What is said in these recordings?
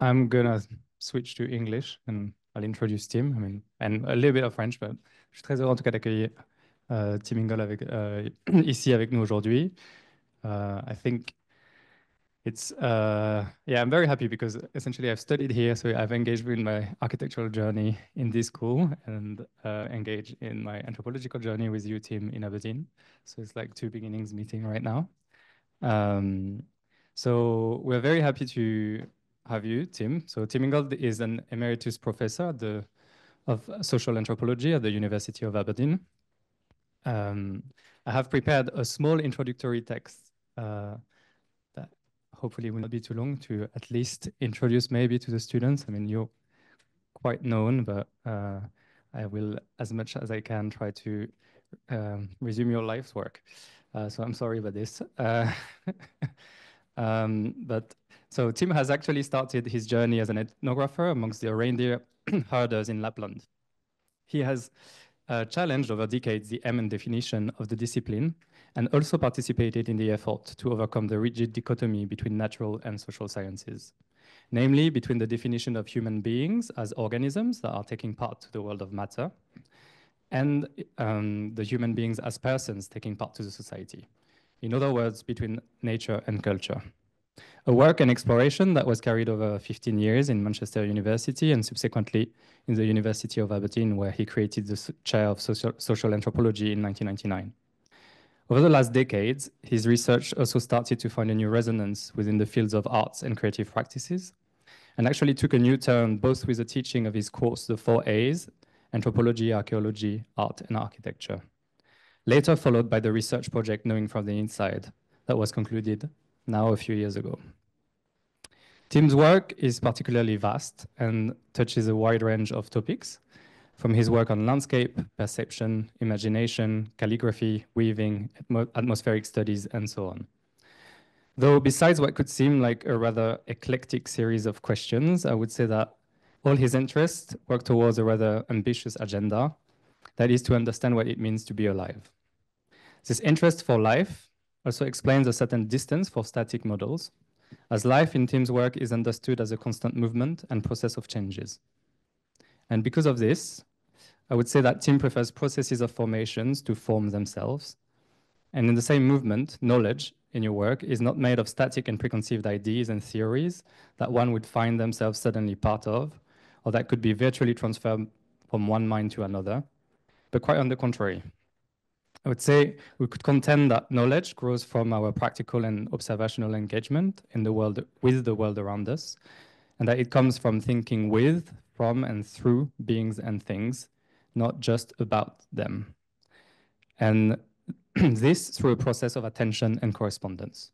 I'm gonna switch to English and I'll introduce Tim. I mean, and a little bit of French, but je suis très heureux en tout cas d'accueillir Tim Ingold ici avec nous aujourd'hui. I think it's, yeah, I'm very happy because essentially I've studied here, so I've engaged in my architectural journey in this school and engaged in my anthropological journey with you, Tim, in Aberdeen. So it's like two beginnings meeting right now. So we're very happy to have you, Tim. So Tim Ingold is an emeritus professor of social anthropology at the University of Aberdeen. I have prepared a small introductory text that hopefully will not be too long to at least introduce maybe to the students. I mean, you're quite known, but I will, as much as I can, try to resume your life's work. So I'm sorry about this. But so Tim has actually started his journey as an ethnographer amongst the reindeer herders in Lapland. He has challenged over decades the aim and definition of the discipline and also participated in the effort to overcome the rigid dichotomy between natural and social sciences, namely between the definition of human beings as organisms that are taking part to the world of matter and the human beings as persons taking part to the society. In other words, between nature and culture. A work and exploration that was carried over 15 years in Manchester University and subsequently in the University of Aberdeen, where he created the chair of social anthropology in 1999. Over the last decades, his research also started to find a new resonance within the fields of arts and creative practices, and actually took a new turn both with the teaching of his course, the 4 A's, anthropology, archaeology, art, and architecture. Later followed by the research project Knowing from the Inside, that was concluded now a few years ago. Tim's work is particularly vast and touches a wide range of topics, from his work on landscape, perception, imagination, calligraphy, weaving, atmospheric studies, and so on. Though besides what could seem like a rather eclectic series of questions, I would say that all his interests work towards a rather ambitious agenda, that is to understand what it means to be alive. This interest for life also explains a certain distance for static models, as life in Tim's work is understood as a constant movement and process of changes. And because of this, I would say that Tim prefers processes of formations to form themselves. And in the same movement, knowledge in your work is not made of static and preconceived ideas and theories that one would find themselves suddenly part of, or that could be virtually transferred from one mind to another, but quite on the contrary. I would say we could contend that knowledge grows from our practical and observational engagement in the world, with the world around us, and that it comes from thinking with, from, and through beings and things, not just about them. And this through a process of attention and correspondence.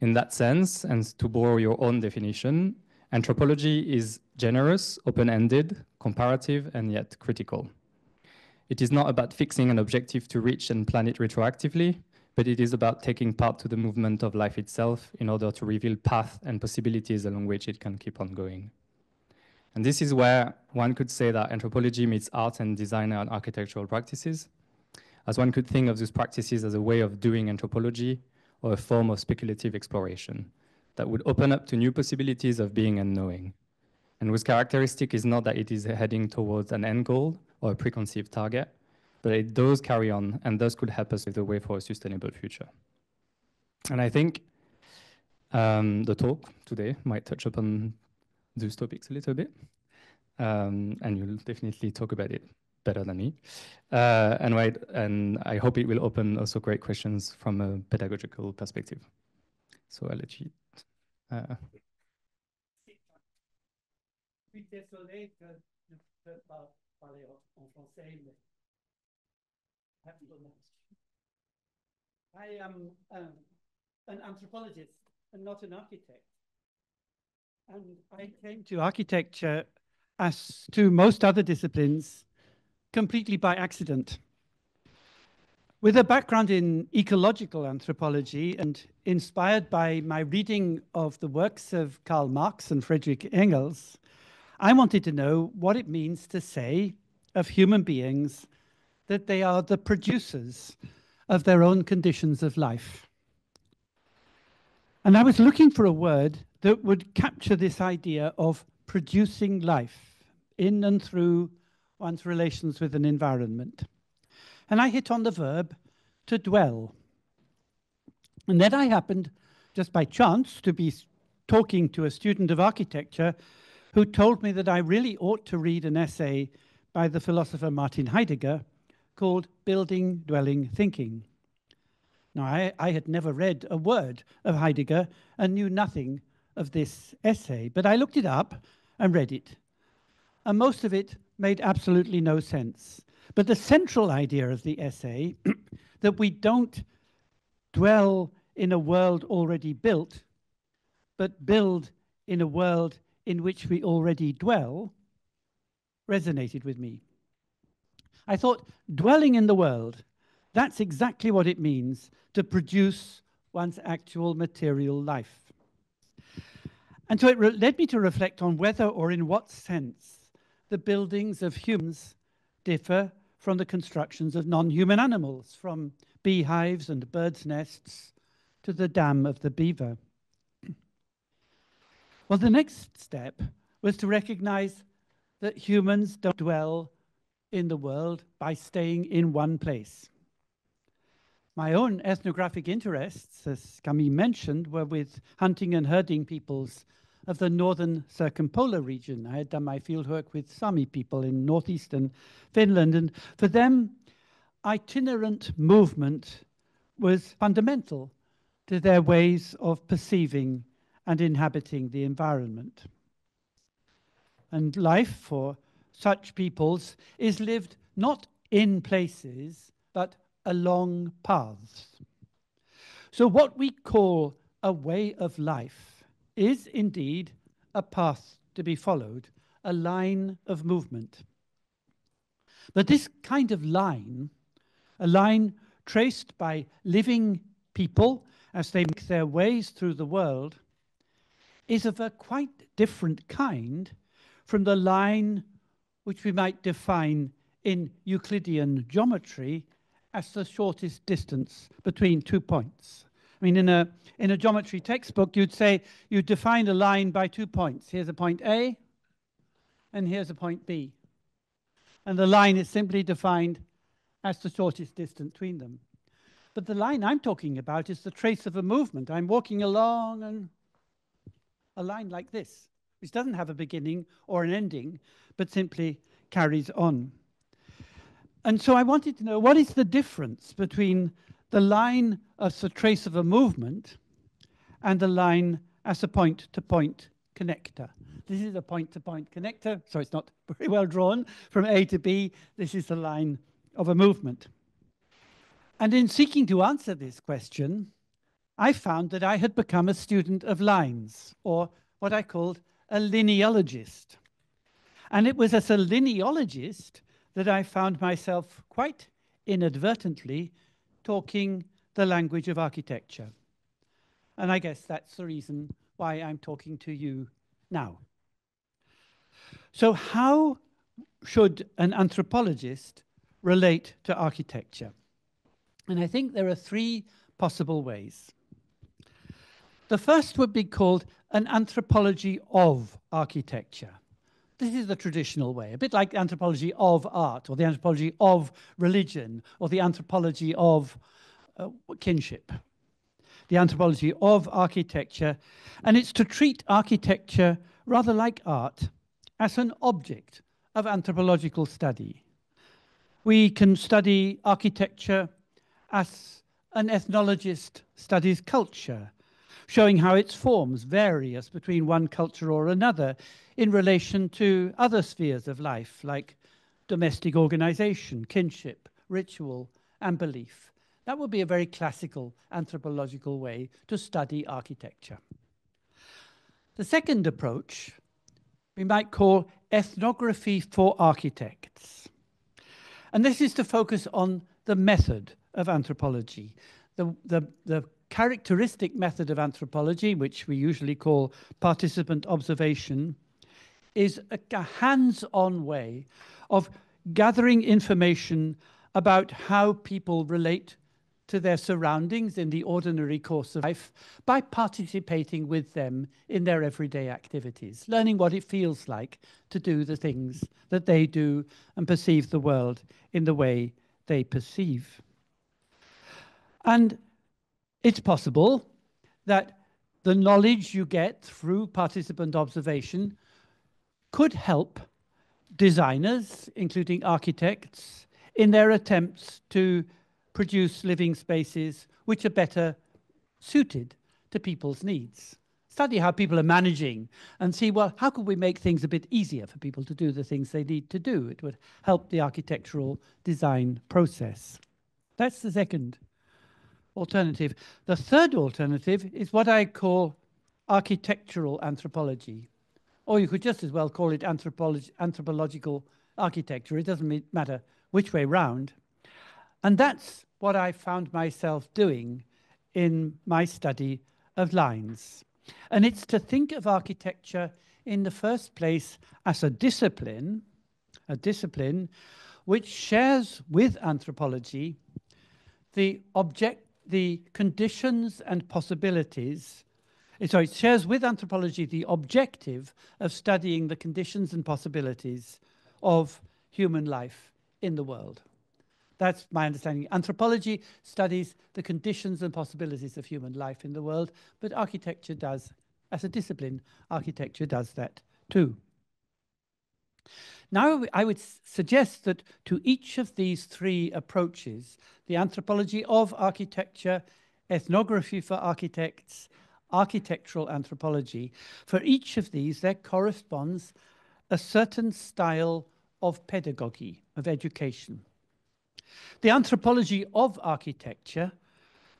In that sense, and to borrow your own definition, anthropology is generous, open-ended, comparative, and yet critical. It is not about fixing an objective to reach and plan it retroactively, but it is about taking part to the movement of life itself in order to reveal paths and possibilities along which it can keep on going. And this is where one could say that anthropology meets art and design and architectural practices, as one could think of these practices as a way of doing anthropology or a form of speculative exploration that would open up to new possibilities of being and knowing, and whose characteristic is not that it is heading towards an end goal or a preconceived target, but it does carry on and thus could help us with the way for a sustainable future. And I think the talk today might touch upon those topics a little bit, and you'll definitely talk about it better than me. And I hope it will open also great questions from a pedagogical perspective. So I'll let you. Désolé que je ne peux pas parler en français, mais I am an anthropologist and not an architect. And I came to architecture, as to most other disciplines, completely by accident. With a background in ecological anthropology and inspired by my reading of the works of Karl Marx and Friedrich Engels, I wanted to know what it means to say of human beings that they are the producers of their own conditions of life. And I was looking for a word that would capture this idea of producing life in and through one's relations with an environment. And I hit on the verb to dwell. And then I happened, just by chance, to be talking to a student of architecture who told me that I really ought to read an essay by the philosopher Martin Heidegger called Building, Dwelling, Thinking. Now, I had never read a word of Heidegger and knew nothing of this essay, but I looked it up and read it. And most of it made absolutely no sense. But the central idea of the essay, that we don't dwell in a world already built, but build in a world in which we already dwell, resonated with me. I thought, dwelling in the world, that's exactly what it means to produce one's actual material life. And so it led me to reflect on whether or in what sense the buildings of humans differ from the constructions of non-human animals, from beehives and birds' nests to the dam of the beaver. Well, the next step was to recognize that humans don't dwell in the world by staying in one place. My own ethnographic interests, as Camille mentioned, were with hunting and herding peoples of the northern circumpolar region. I had done my fieldwork with Sami people in northeastern Finland, and for them, itinerant movement was fundamental to their ways of perceiving and inhabiting the environment. And life for such peoples is lived not in places, but along paths. So what we call a way of life is indeed a path to be followed, a line of movement. But this kind of line, a line traced by living people as they make their ways through the world, is of a quite different kind from the line which we might define in Euclidean geometry as the shortest distance between 2 points. I mean, in a geometry textbook, you'd say you define a line by 2 points. Here's a point A, and here's a point B. And the line is simply defined as the shortest distance between them. But the line I'm talking about is the trace of a movement. I'm walking along and a line like this, which doesn't have a beginning or an ending, but simply carries on. And so I wanted to know, what is the difference between the line as the trace of a movement and the line as a point-to-point connector? This is a point-to-point connector, so it's not very well drawn from A to B. This is the line of a movement. And in seeking to answer this question, I found that I had become a student of lines, or what I called a lineologist. And it was as a lineologist that I found myself quite inadvertently talking the language of architecture. And I guess that's the reason why I'm talking to you now. So how should an anthropologist relate to architecture? And I think there are three possible ways. The first would be called an anthropology of architecture. This is the traditional way, a bit like the anthropology of art, or the anthropology of religion, or the anthropology of kinship. The anthropology of architecture, and it's to treat architecture rather like art as an object of anthropological study. We can study architecture as an ethnologist studies culture, showing how its forms vary as between one culture or another in relation to other spheres of life, like domestic organization, kinship, ritual, and belief. That would be a very classical anthropological way to study architecture. The second approach we might call ethnography for architects. And this is to focus on the method of anthropology, the characteristic method of anthropology, which we usually call participant observation, is a hands-on way of gathering information about how people relate to their surroundings in the ordinary course of life by participating with them in their everyday activities, learning what it feels like to do the things that they do and perceive the world in the way they perceive. And it's possible that the knowledge you get through participant observation could help designers, including architects, in their attempts to produce living spaces which are better suited to people's needs. Study how people are managing and see, well, how could we make things a bit easier for people to do the things they need to do? It would help the architectural design process. That's the second alternative. The third alternative is what I call architectural anthropology, or you could just as well call it anthropological architecture. It doesn't matter which way round. And that's what I found myself doing in my study of lines. And it's to think of architecture in the first place as a discipline which shares with anthropology the conditions and possibilities. It shares with anthropology the objective of studying the conditions and possibilities of human life in the world. That's my understanding. Anthropology studies the conditions and possibilities of human life in the world, but architecture does, as a discipline, architecture does that too. Now, I would suggest that to each of these three approaches, the anthropology of architecture, ethnography for architects, architectural anthropology, for each of these, there corresponds a certain style of pedagogy, of education. The anthropology of architecture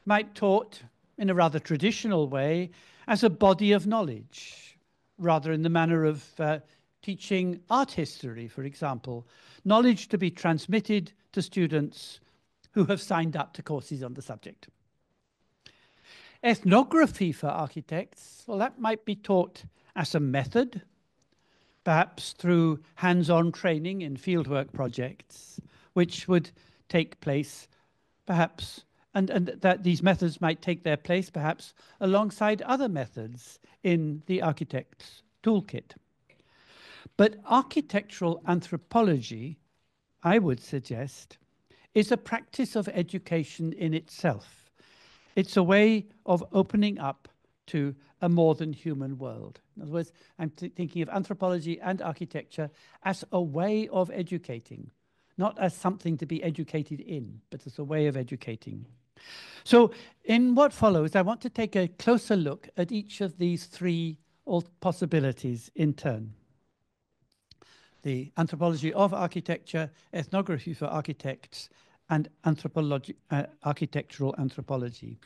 might taught in a rather traditional way as a body of knowledge, rather in the manner of teaching art history, for example, knowledge to be transmitted to students who have signed up to courses on the subject. Ethnography for architects, well, that might be taught as a method, perhaps through hands-on training in fieldwork projects, which would take place perhaps, and that these methods might take their place perhaps alongside other methods in the architect's toolkit. But architectural anthropology, I would suggest, is a practice of education in itself. It's a way of opening up to a more than human world. In other words, I'm thinking of anthropology and architecture as a way of educating, not as something to be educated in, but as a way of educating. So in what follows, I want to take a closer look at each of these three possibilities in turn. The anthropology of architecture, ethnography for architects, and architectural anthropology.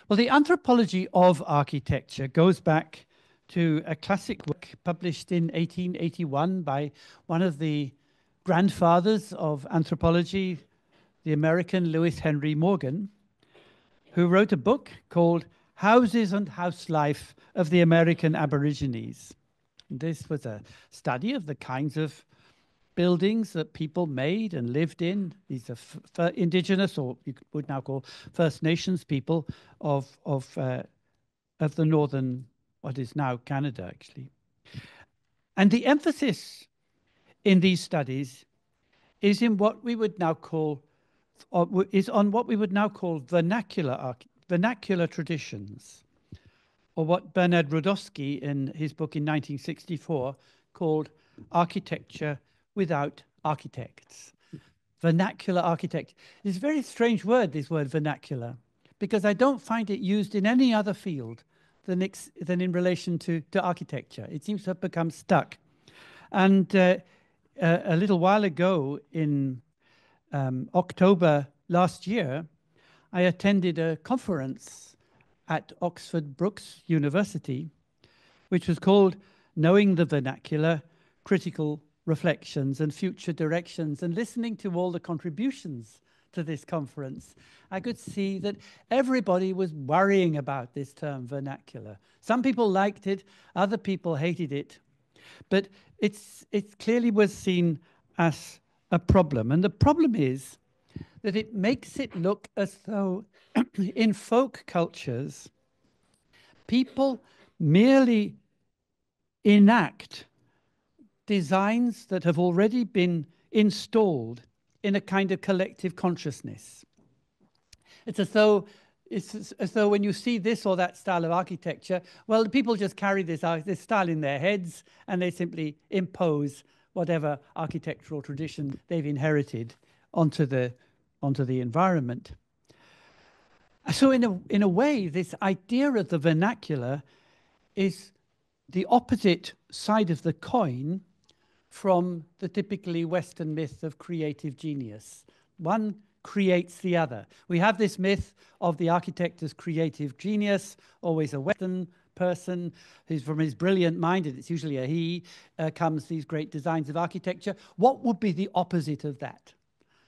Well, the anthropology of architecture goes back to a classic work published in 1881 by one of the grandfathers of anthropology, the American Lewis Henry Morgan, who wrote a book called Houses and House Life of the American Aborigines. This was a study of the kinds of buildings that people made and lived in. These are indigenous, or you would now call First Nations people of the northern, what is now Canada, actually. And the emphasis in these studies is in what we would now call, on what we would now call vernacular traditions, or what Bernard Rudowski in his book in 1964 called architecture without architects. Vernacular architect. It's a very strange word, this word vernacular, because I don't find it used in any other field than in relation to architecture. It seems to have become stuck. And a little while ago, in October last year, I attended a conference at Oxford Brookes University, which was called Knowing the Vernacular, Critical Reflections and Future Directions. And listening to all the contributions to this conference, I could see that everybody was worrying about this term vernacular. Some people liked it, other people hated it, but it clearly was seen as a problem. And the problem is that it makes it look as though in folk cultures, people merely enact designs that have already been installed in a kind of collective consciousness. It's as though when you see this or that style of architecture, well, the people just carry this style in their heads and they simply impose whatever architectural tradition they've inherited onto the environment. So in a way, this idea of the vernacular is the opposite side of the coin from the typically Western myth of creative genius. One creates the other. We have this myth of the architect as creative genius, always a Western person who's from his brilliant mind, and it's usually a he, comes these great designs of architecture. What would be the opposite of that?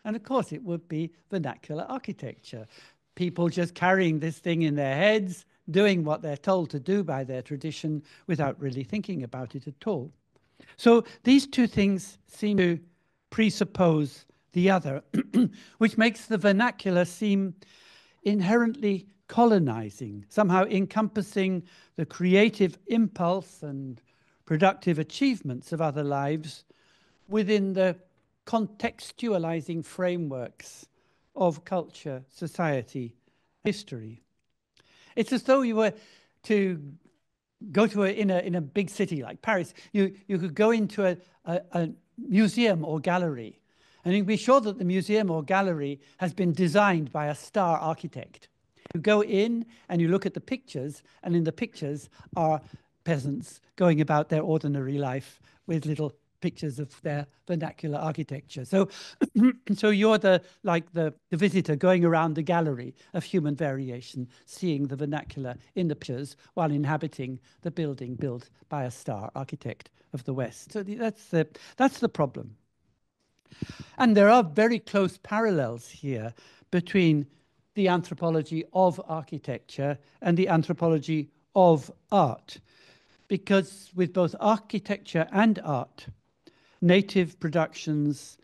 And of course, it would be vernacular architecture. People just carrying this thing in their heads, doing what they're told to do by their tradition without really thinking about it at all. So these two things seem to presuppose the other, which makes the vernacular seem inherently colonizing, somehow encompassing the creative impulse and productive achievements of other lives within the contextualizing frameworks of culture, society, history. It's as though you were to go to in a big city like Paris. You could go into a museum or gallery, and you'd be sure that the museum or gallery has been designed by a star architect. You go in and you look at the pictures, and in the pictures are peasants going about their ordinary life with little pictures of their vernacular architecture. So, so you're the visitor going around the gallery of human variation, seeing the vernacular in the pictures while inhabiting the building built by a star architect of the West. So that's the problem. And there are very close parallels here between the anthropology of architecture and the anthropology of art, because with both architecture and art, native productions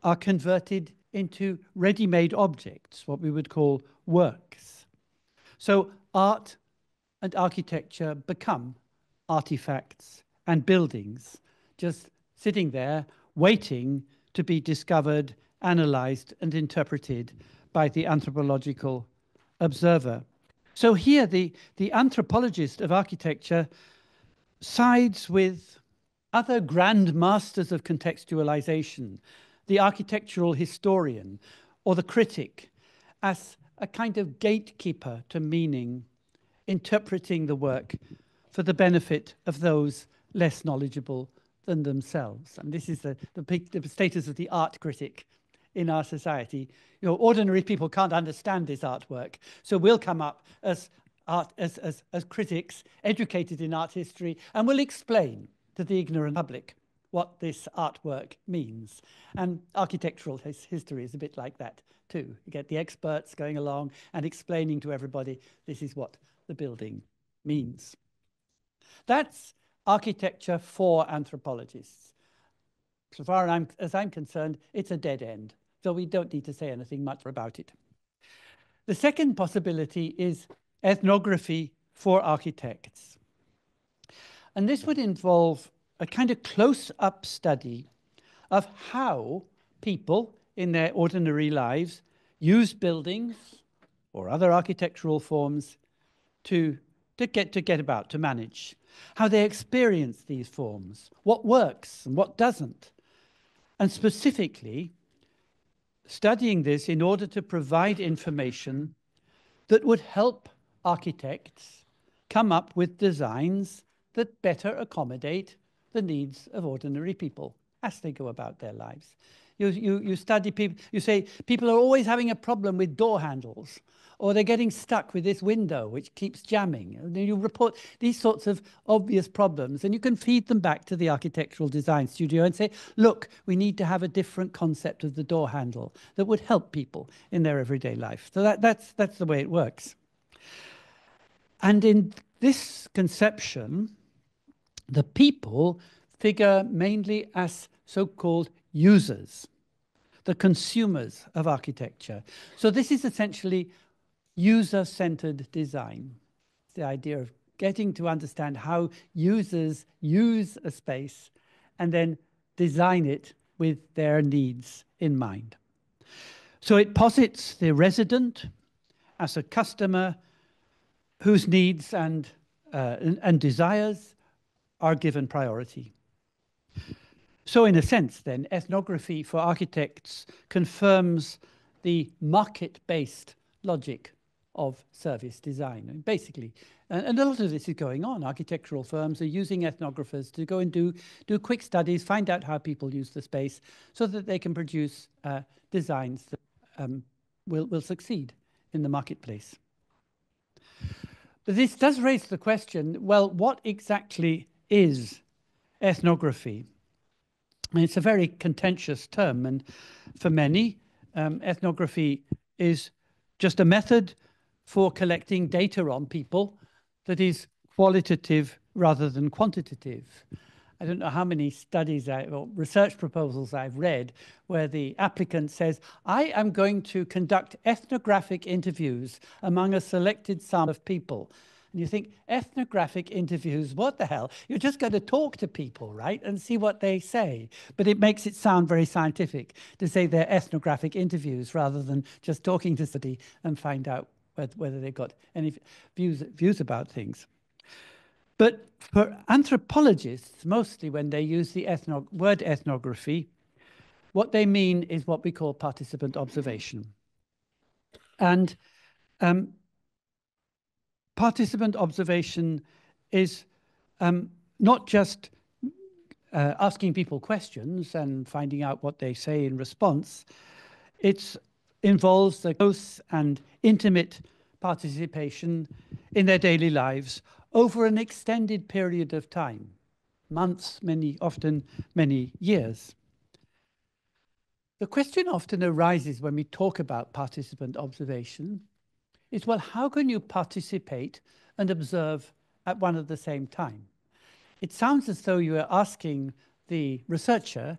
are converted into ready-made objects, what we would call works. So art and architecture become artifacts and buildings, just sitting there waiting to be discovered, analyzed, and interpreted by the anthropological observer. So here the anthropologist of architecture sides with other grand masters of contextualization, the architectural historian or the critic, as a kind of gatekeeper to meaning, interpreting the work for the benefit of those less knowledgeable than themselves. And this is the status of the art critic in our society. You know, ordinary people can't understand this artwork, so we'll come up as critics educated in art history, and we'll explain to the ignorant public what this artwork means. And architectural history is a bit like that too. You get the experts going along and explaining to everybody this is what the building means. That's architecture for anthropologists. So far as I'm concerned, it's a dead end, so we don't need to say anything much about it. The second possibility is ethnography for architects. And this would involve a kind of close-up study of how people in their ordinary lives use buildings or other architectural forms to get about, to manage, how they experience these forms, what works and what doesn't, and specifically studying this in order to provide information that would help architects come up with designs that better accommodate the needs of ordinary people as they go about their lives. You study people, you say people are always having a problem with door handles, or they're getting stuck with this window which keeps jamming. And you report these sorts of obvious problems, and you can feed them back to the architectural design studio and say, look, we need to have a different concept of the door handle that would help people in their everyday life. So that's the way it works. And in this conception, the people figure mainly as so-called users. the consumers of architecture. So this is essentially user-centered design. It's the idea of getting to understand how users use a space and then design it with their needs in mind. So it posits the resident as a customer whose needs and desires are given priority. So in a sense, then, ethnography for architects confirms the market-based logic of service design. And basically, and a lot of this is going on. Architectural firms are using ethnographers to go and do quick studies, find out how people use the space so that they can produce designs that will succeed in the marketplace. But this does raise the question, well, what exactly is ethnography? And it's a very contentious term, and for many, ethnography is just a method for collecting data on people that is qualitative rather than quantitative. I don't know how many studies or research proposals I've read where the applicant says, I am going to conduct ethnographic interviews among a selected sample of people. And you think, ethnographic interviews, what the hell? You're just going to talk to people, right, and see what they say. But it makes it sound very scientific to say they're ethnographic interviews rather than just talking to somebody and find out whether they've got any views about things. But for anthropologists, mostly when they use the word ethnography, what they mean is what we call participant observation. And participant observation is not just asking people questions and finding out what they say in response. It involves the close and intimate participation in their daily lives over an extended period of time, months, often many years. The question often arises when we talk about participant observation is, well, how can you participate and observe at one at the same time? It sounds as though you are asking the researcher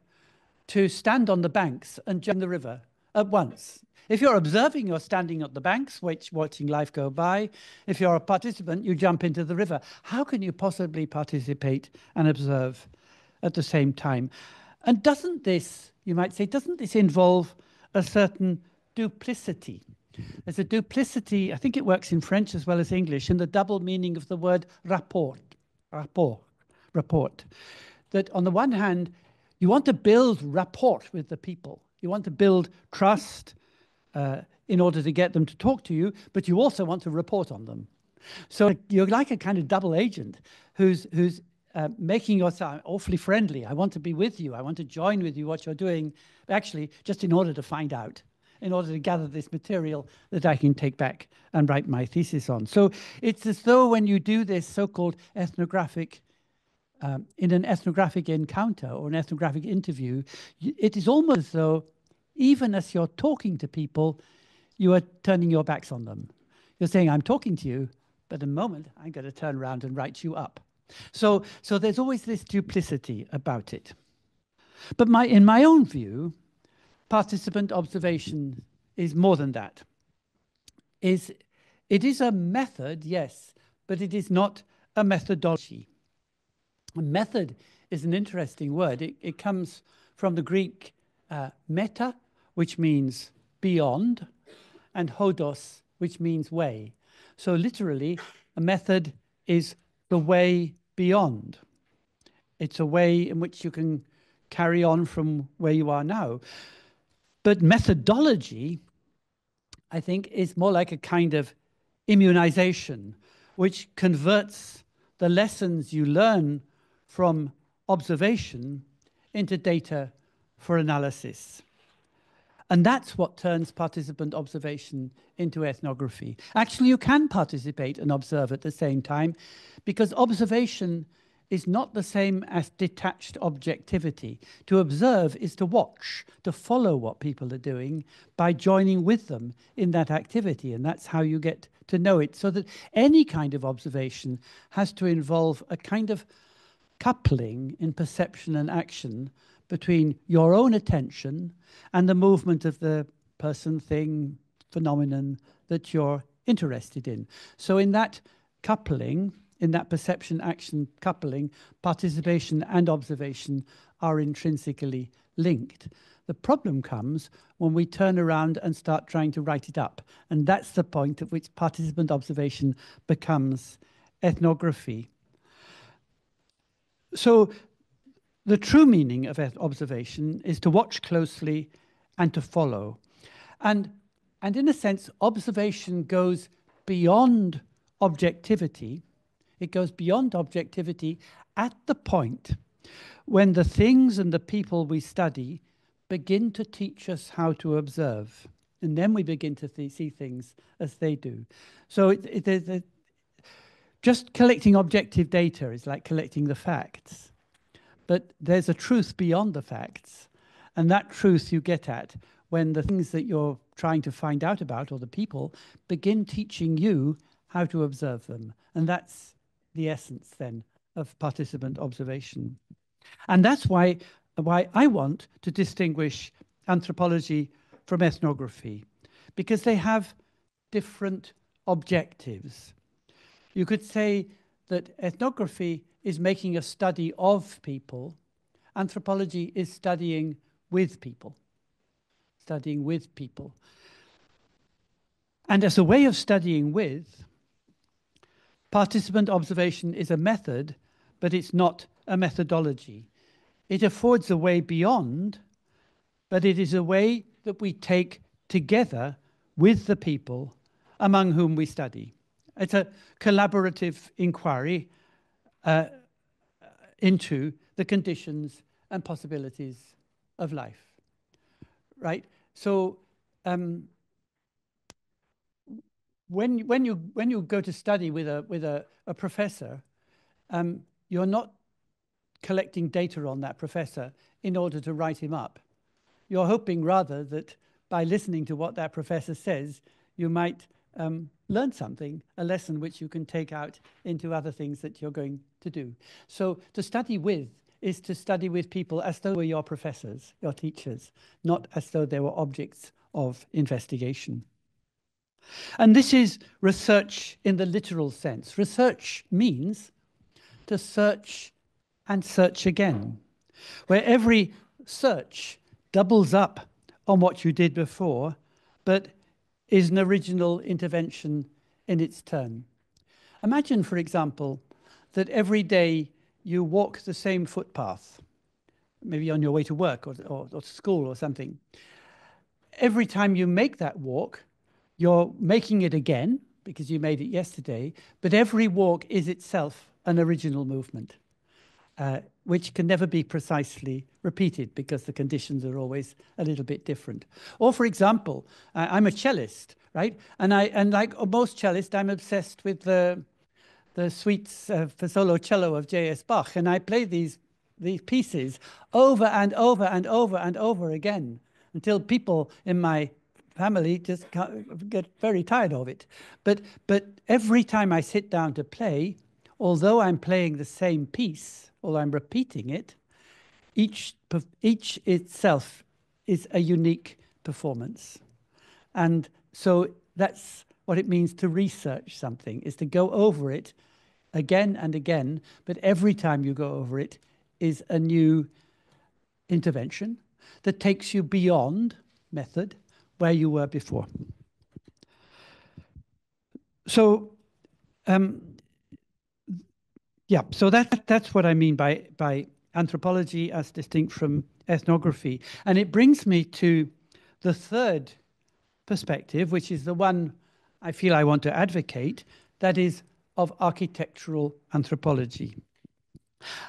to stand on the banks and jump in the river at once. If you're observing, you're standing at the banks, watching life go by. If you're a participant, you jump into the river. How can you possibly participate and observe at the same time? And doesn't this, you might say, doesn't this involve a certain duplicity? There's a duplicity, I think it works in French as well as English, in the double meaning of the word rapport. That on the one hand, you want to build rapport with the people. You want to build trust in order to get them to talk to you, but you also want to report on them. So you're like a kind of double agent who's making yourself awfully friendly. I want to be with you. I want to join with you what you're doing, actually, just in order to find out, in order to gather this material that I can take back and write my thesis on. So it's as though when you do this so-called ethnographic, in an ethnographic encounter or an ethnographic interview, it is almost as though even as you're talking to people, you are turning your backs on them. You're saying, I'm talking to you, but in a moment, I'm going to turn around and write you up. So there's always this duplicity about it. But in my own view, participant observation is more than that. It is a method, yes, but it is not a methodology. A method is an interesting word. It comes from the Greek meta, which means beyond, and hodos, which means way. So literally, a method is the way beyond. It's a way in which you can carry on from where you are now. But methodology, I think, is more like a kind of immunization, which converts the lessons you learn from observation into data for analysis. And that's what turns participant observation into ethnography. Actually, you can participate and observe at the same time, because observation is not the same as detached objectivity. To observe is to watch, to follow what people are doing by joining with them in that activity. And that's how you get to know it. So that any kind of observation has to involve a kind of coupling in perception and action between your own attention and the movement of the person, thing, phenomenon that you're interested in. So in that coupling, in that perception-action coupling, participation and observation are intrinsically linked. The problem comes when we turn around and start trying to write it up. And that's the point at which participant observation becomes ethnography. So the true meaning of observation is to watch closely and to follow. And in a sense, observation goes beyond objectivity. It goes beyond objectivity at the point when the things and the people we study begin to teach us how to observe. And then we begin to see things as they do. So just collecting objective data is like collecting the facts. But there's a truth beyond the facts. And that truth you get at when the things that you're trying to find out about, or the people, begin teaching you how to observe them. And that's the essence then of participant observation. And that's why I want to distinguish anthropology from ethnography, because they have different objectives. You could say that ethnography is making a study of people. Anthropology is studying with people. Studying with people. And as a way of studying with, participant observation is a method, but it's not a methodology. It affords a way beyond, but it is a way that we take together with the people among whom we study. It's a collaborative inquiry into the conditions and possibilities of life, right? So when you go to study with a professor, you're not collecting data on that professor in order to write him up. You're hoping rather that by listening to what that professor says, you might learn something, a lesson which you can take out into other things that you're going to do. So to study with is to study with people as though they were your professors, your teachers, not as though they were objects of investigation. And this is research in the literal sense. Research means to search and search again, where every search doubles up on what you did before, but is an original intervention in its turn. Imagine, for example, that every day you walk the same footpath, maybe on your way to work or to school or something. Every time you make that walk, you're making it again because you made it yesterday, but every walk is itself an original movement, which can never be precisely repeated because the conditions are always a little bit different. Or, for example, I'm a cellist, right? And like most cellists, I'm obsessed with the suites for solo cello of J.S. Bach, and I play these pieces over and over and over and over again until people in my family just get very tired of it. But every time I sit down to play, although I'm playing the same piece, although I'm repeating it, each itself is a unique performance. And so that's what it means to research something, is to go over it again and again, but every time you go over it is a new intervention that takes you beyond method where you were before. So, yeah, so that's what I mean by anthropology as distinct from ethnography. And it brings me to the third perspective, which is the one I feel I want to advocate, that is of architectural anthropology.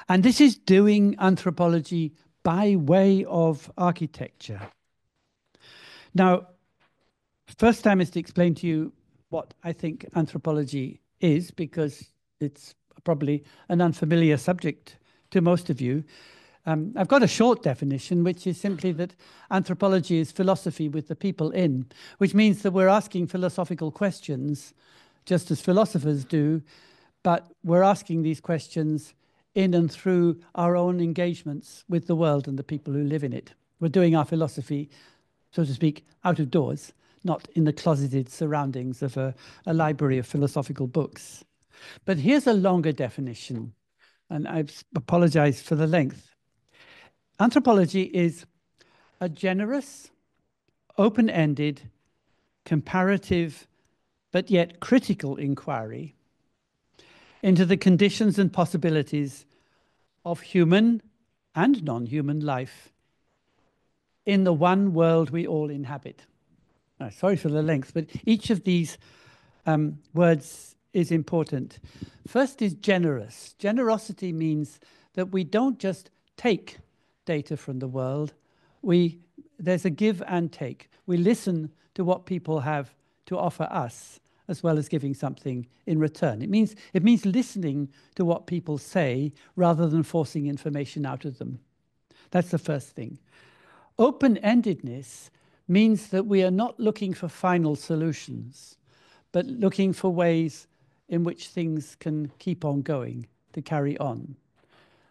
And this is doing anthropology by way of architecture. Now, first time is to explain to you what I think anthropology is, because it's probably an unfamiliar subject to most of you. I've got a short definition, which is simply that anthropology is philosophy with the people in, which means that we're asking philosophical questions just as philosophers do, but we're asking these questions in and through our own engagements with the world and the people who live in it. We're doing our philosophy, so to speak, out of doors, not in the closeted surroundings of a library of philosophical books. But here's a longer definition, and I apologize for the length. Anthropology is a generous, open-ended, comparative, but yet critical inquiry into the conditions and possibilities of human and non-human life in the one world we all inhabit. Sorry for the length, but each of these words is important. First is generous. Generosity means that we don't just take data from the world. There's a give and take. We listen to what people have to offer us, as well as giving something in return. It means listening to what people say rather than forcing information out of them. That's the first thing. Open-endedness means that we are not looking for final solutions, but looking for ways in which things can keep on going, to carry on.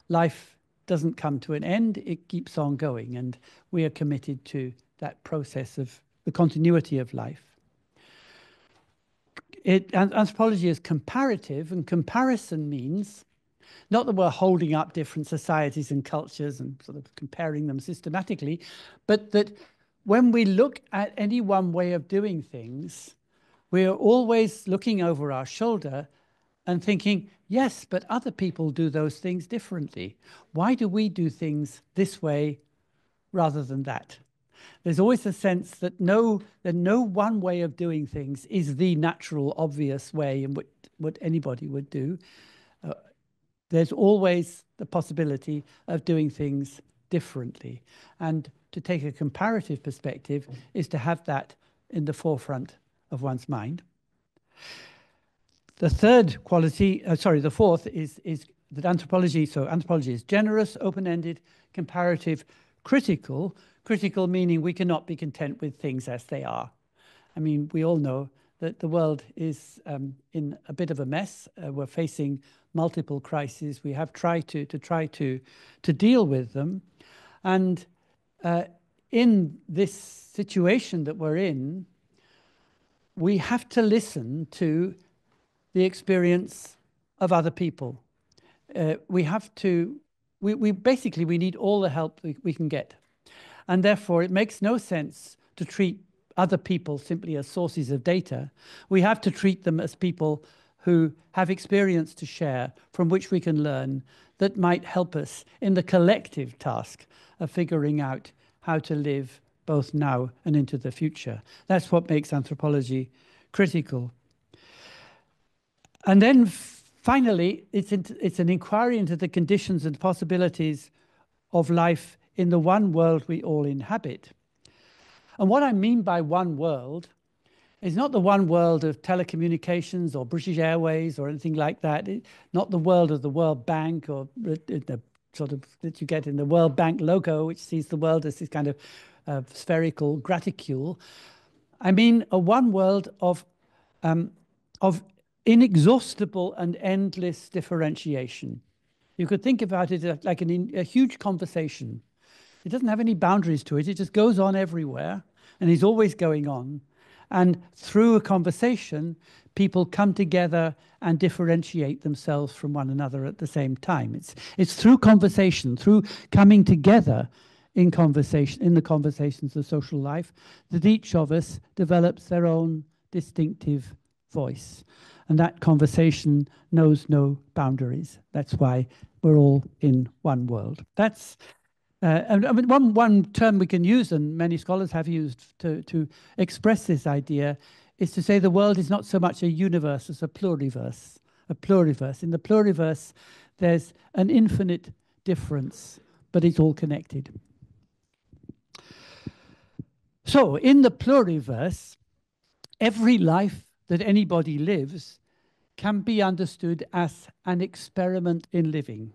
Life doesn't come to an end, it keeps on going, and we are committed to that process of the continuity of life. Anthropology is comparative, and comparison means not that we're holding up different societies and cultures and sort of comparing them systematically, but that when we look at any one way of doing things, we are always looking over our shoulder and thinking, yes, but other people do those things differently. Why do we do things this way rather than that? There's always a sense that no one way of doing things is the natural, obvious way in which what anybody would do. There's always the possibility of doing things differently. And to take a comparative perspective is to have that in the forefront of one's mind. The third quality, the fourth is that anthropology is generous, open-ended, comparative, critical. Critical meaning we cannot be content with things as they are. I mean, we all know that the world is in a bit of a mess. We're facing multiple crises. We have tried to deal with them. And in this situation that we're in, we have to listen to the experience of other people. We need all the help we can get. And therefore, it makes no sense to treat other people simply as sources of data. We have to treat them as people who have experience to share, from which we can learn, that might help us in the collective task of figuring out how to live both now and into the future. That's what makes anthropology critical. And then finally, it's an inquiry into the conditions and possibilities of life in the one world we all inhabit. And what I mean by one world is not the one world of telecommunications or British Airways or anything like that. Not the world of the World Bank or the sort of that you get in the World Bank logo, which sees the world as this kind of spherical graticule. I mean a one world of inexhaustible and endless differentiation. You could think about it like a huge conversation. It doesn't have any boundaries to it. It just goes on everywhere and is always going on. And through a conversation, people come together and differentiate themselves from one another at the same time. It's through conversation, through coming together in the conversations of social life, that each of us develops their own distinctive voice. And that conversation knows no boundaries. That's why we're all in one world. That's I mean, one term we can use, and many scholars have used to express this idea, is to say the world is not so much a universe as a pluriverse. A pluriverse. In the pluriverse, there's an infinite difference, but it's all connected. So, in the pluriverse, every life that anybody lives can be understood as an experiment in living.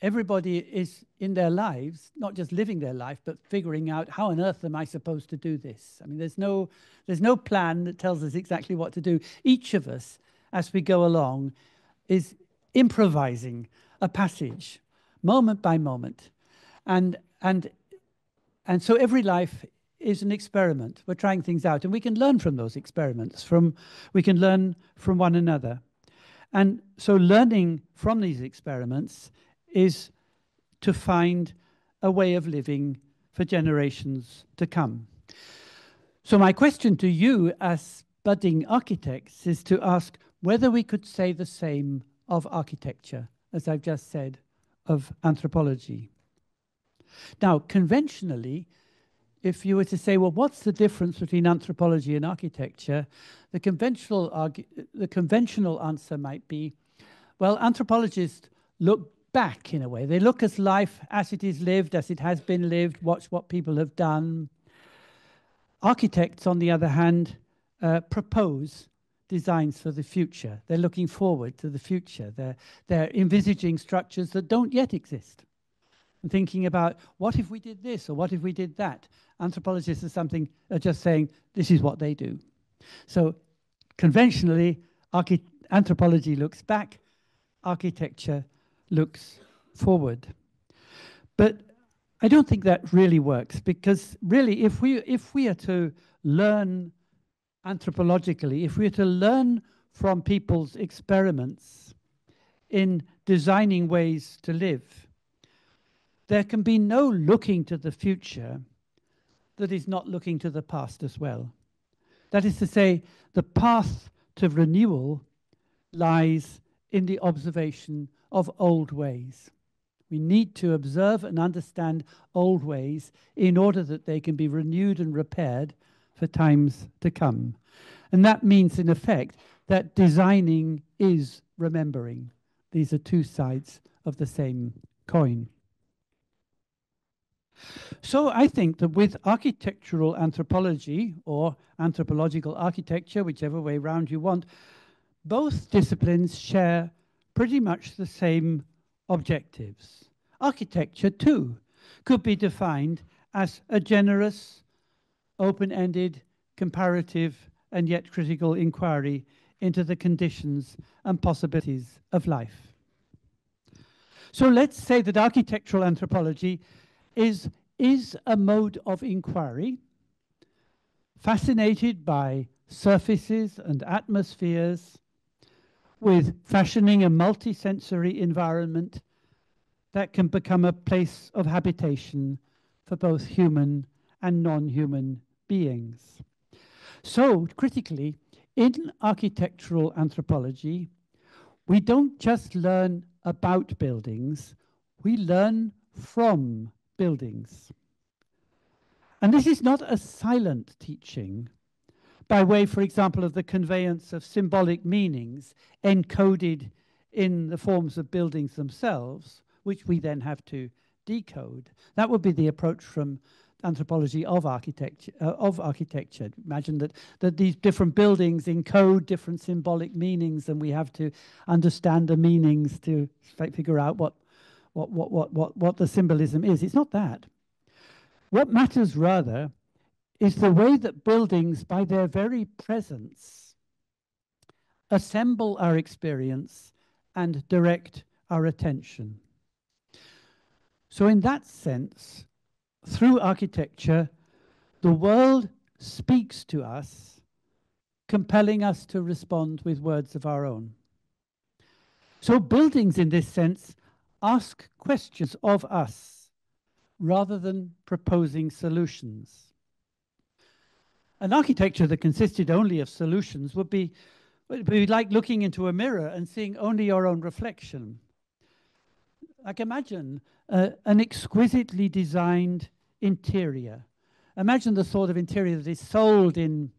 Everybody is in their lives, not just living their life, but figuring out how on earth am I supposed to do this? I mean, there's no plan that tells us exactly what to do. Each of us, as we go along, is improvising a passage, moment by moment. And so every life is an experiment. We're trying things out, and we can learn from those experiments. We can learn from one another. And so learning from these experiments is to find a way of living for generations to come. So my question to you as budding architects is to ask whether we could say the same of architecture, as I've just said, of anthropology. Now, conventionally, if you were to say, well, what's the difference between anthropology and architecture? The conventional answer might be, well, anthropologists look back in a way. They look at life as it is lived, as it has been lived, watch what people have done. Architects, on the other hand, propose designs for the future. They're looking forward to the future. They're envisaging structures that don't yet exist and thinking about, what if we did this or what if we did that? Anthropologists are just saying, this is what they do. So conventionally, anthropology looks back, architecture looks forward. But I don't think that really works, because really, if we are to learn anthropologically, if we are to learn from people's experiments in designing ways to live, there can be no looking to the future that is not looking to the past as well. That is to say, the path to renewal lies in the observation of old ways. We need to observe and understand old ways in order that they can be renewed and repaired for times to come. And that means, in effect, that designing is remembering. These are two sides of the same coin. So I think that with architectural anthropology, or anthropological architecture, whichever way round you want, both disciplines share pretty much the same objectives. Architecture, too, could be defined as a generous, open-ended, comparative, and yet critical inquiry into the conditions and possibilities of life. So let's say that architectural anthropology is a mode of inquiry, fascinated by surfaces and atmospheres, with fashioning a multisensory environment that can become a place of habitation for both human and non-human beings. So, critically, in architectural anthropology, we don't just learn about buildings, we learn from buildings. And this is not a silent teaching by way, for example, of the conveyance of symbolic meanings encoded in the forms of buildings themselves, which we then have to decode. That would be the approach from anthropology of architecture. Imagine that these different buildings encode different symbolic meanings, and we have to understand the meanings to figure out what the symbolism is. It's not that. What matters rather is the way that buildings, by their very presence, assemble our experience and direct our attention. So in that sense, through architecture, the world speaks to us, compelling us to respond with words of our own. So buildings, in this sense, ask questions of us rather than proposing solutions. An architecture that consisted only of solutions would be like looking into a mirror and seeing only your own reflection. Like, imagine an exquisitely designed interior. Imagine the sort of interior that is sold in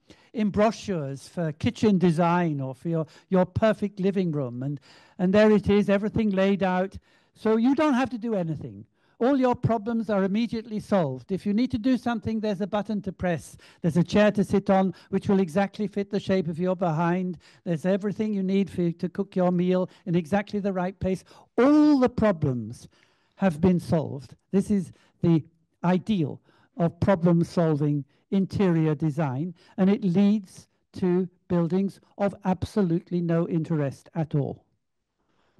brochures for kitchen design or for your perfect living room. And there it is, everything laid out. So you don't have to do anything. All your problems are immediately solved. If you need to do something, there's a button to press. There's a chair to sit on, which will exactly fit the shape of your behind. There's everything you need to cook your meal in exactly the right place. All the problems have been solved. This is the ideal of problem-solving interior design, and it leads to buildings of absolutely no interest at all.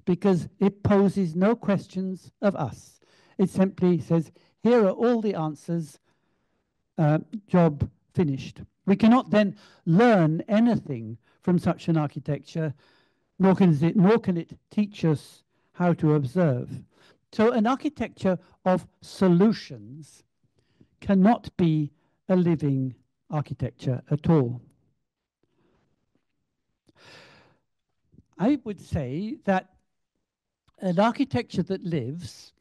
because it poses no questions of us. It simply says, here are all the answers, job finished. We cannot then learn anything from such an architecture, nor can it teach us how to observe. So an architecture of solutions cannot be a living architecture at all. I would say that an architecture that lives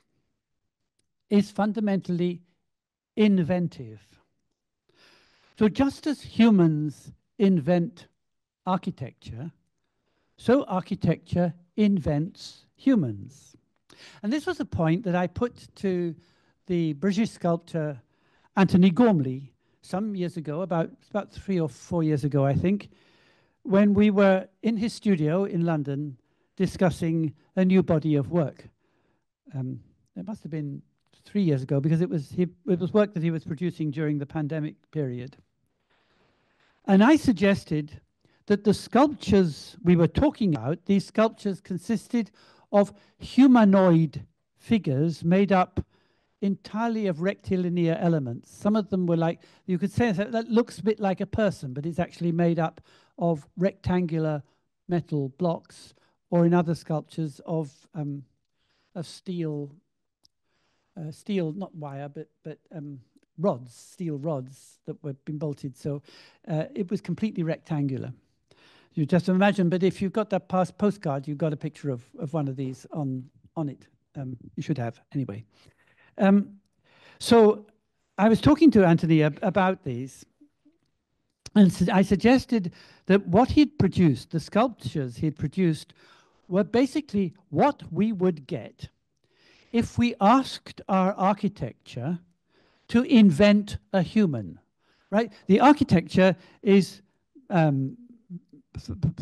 is fundamentally inventive. So just as humans invent architecture, so architecture invents humans. And this was a point that I put to the British sculptor Antony Gormley some years ago, about 3 or 4 years ago, I think, when we were in his studio in London discussing a new body of work. It must have been 3 years ago, because it was work that he was producing during the pandemic period. And I suggested that the sculptures we were talking about, these sculptures consisted of humanoid figures made up entirely of rectilinear elements. Some of them were like, you could say that looks a bit like a person, but it's actually made up of rectangular metal blocks, or in other sculptures of steel, not wire, but rods, steel rods that were been bolted. So it was completely rectangular. You just imagine, but if you've got that postcard, you've got a picture of one of these on it. You should have, anyway. So I was talking to Anthony about these, and I suggested that what he'd produced, the sculptures he'd produced, were basically what we would get if we asked our architecture to invent a human, right? The architecture is, for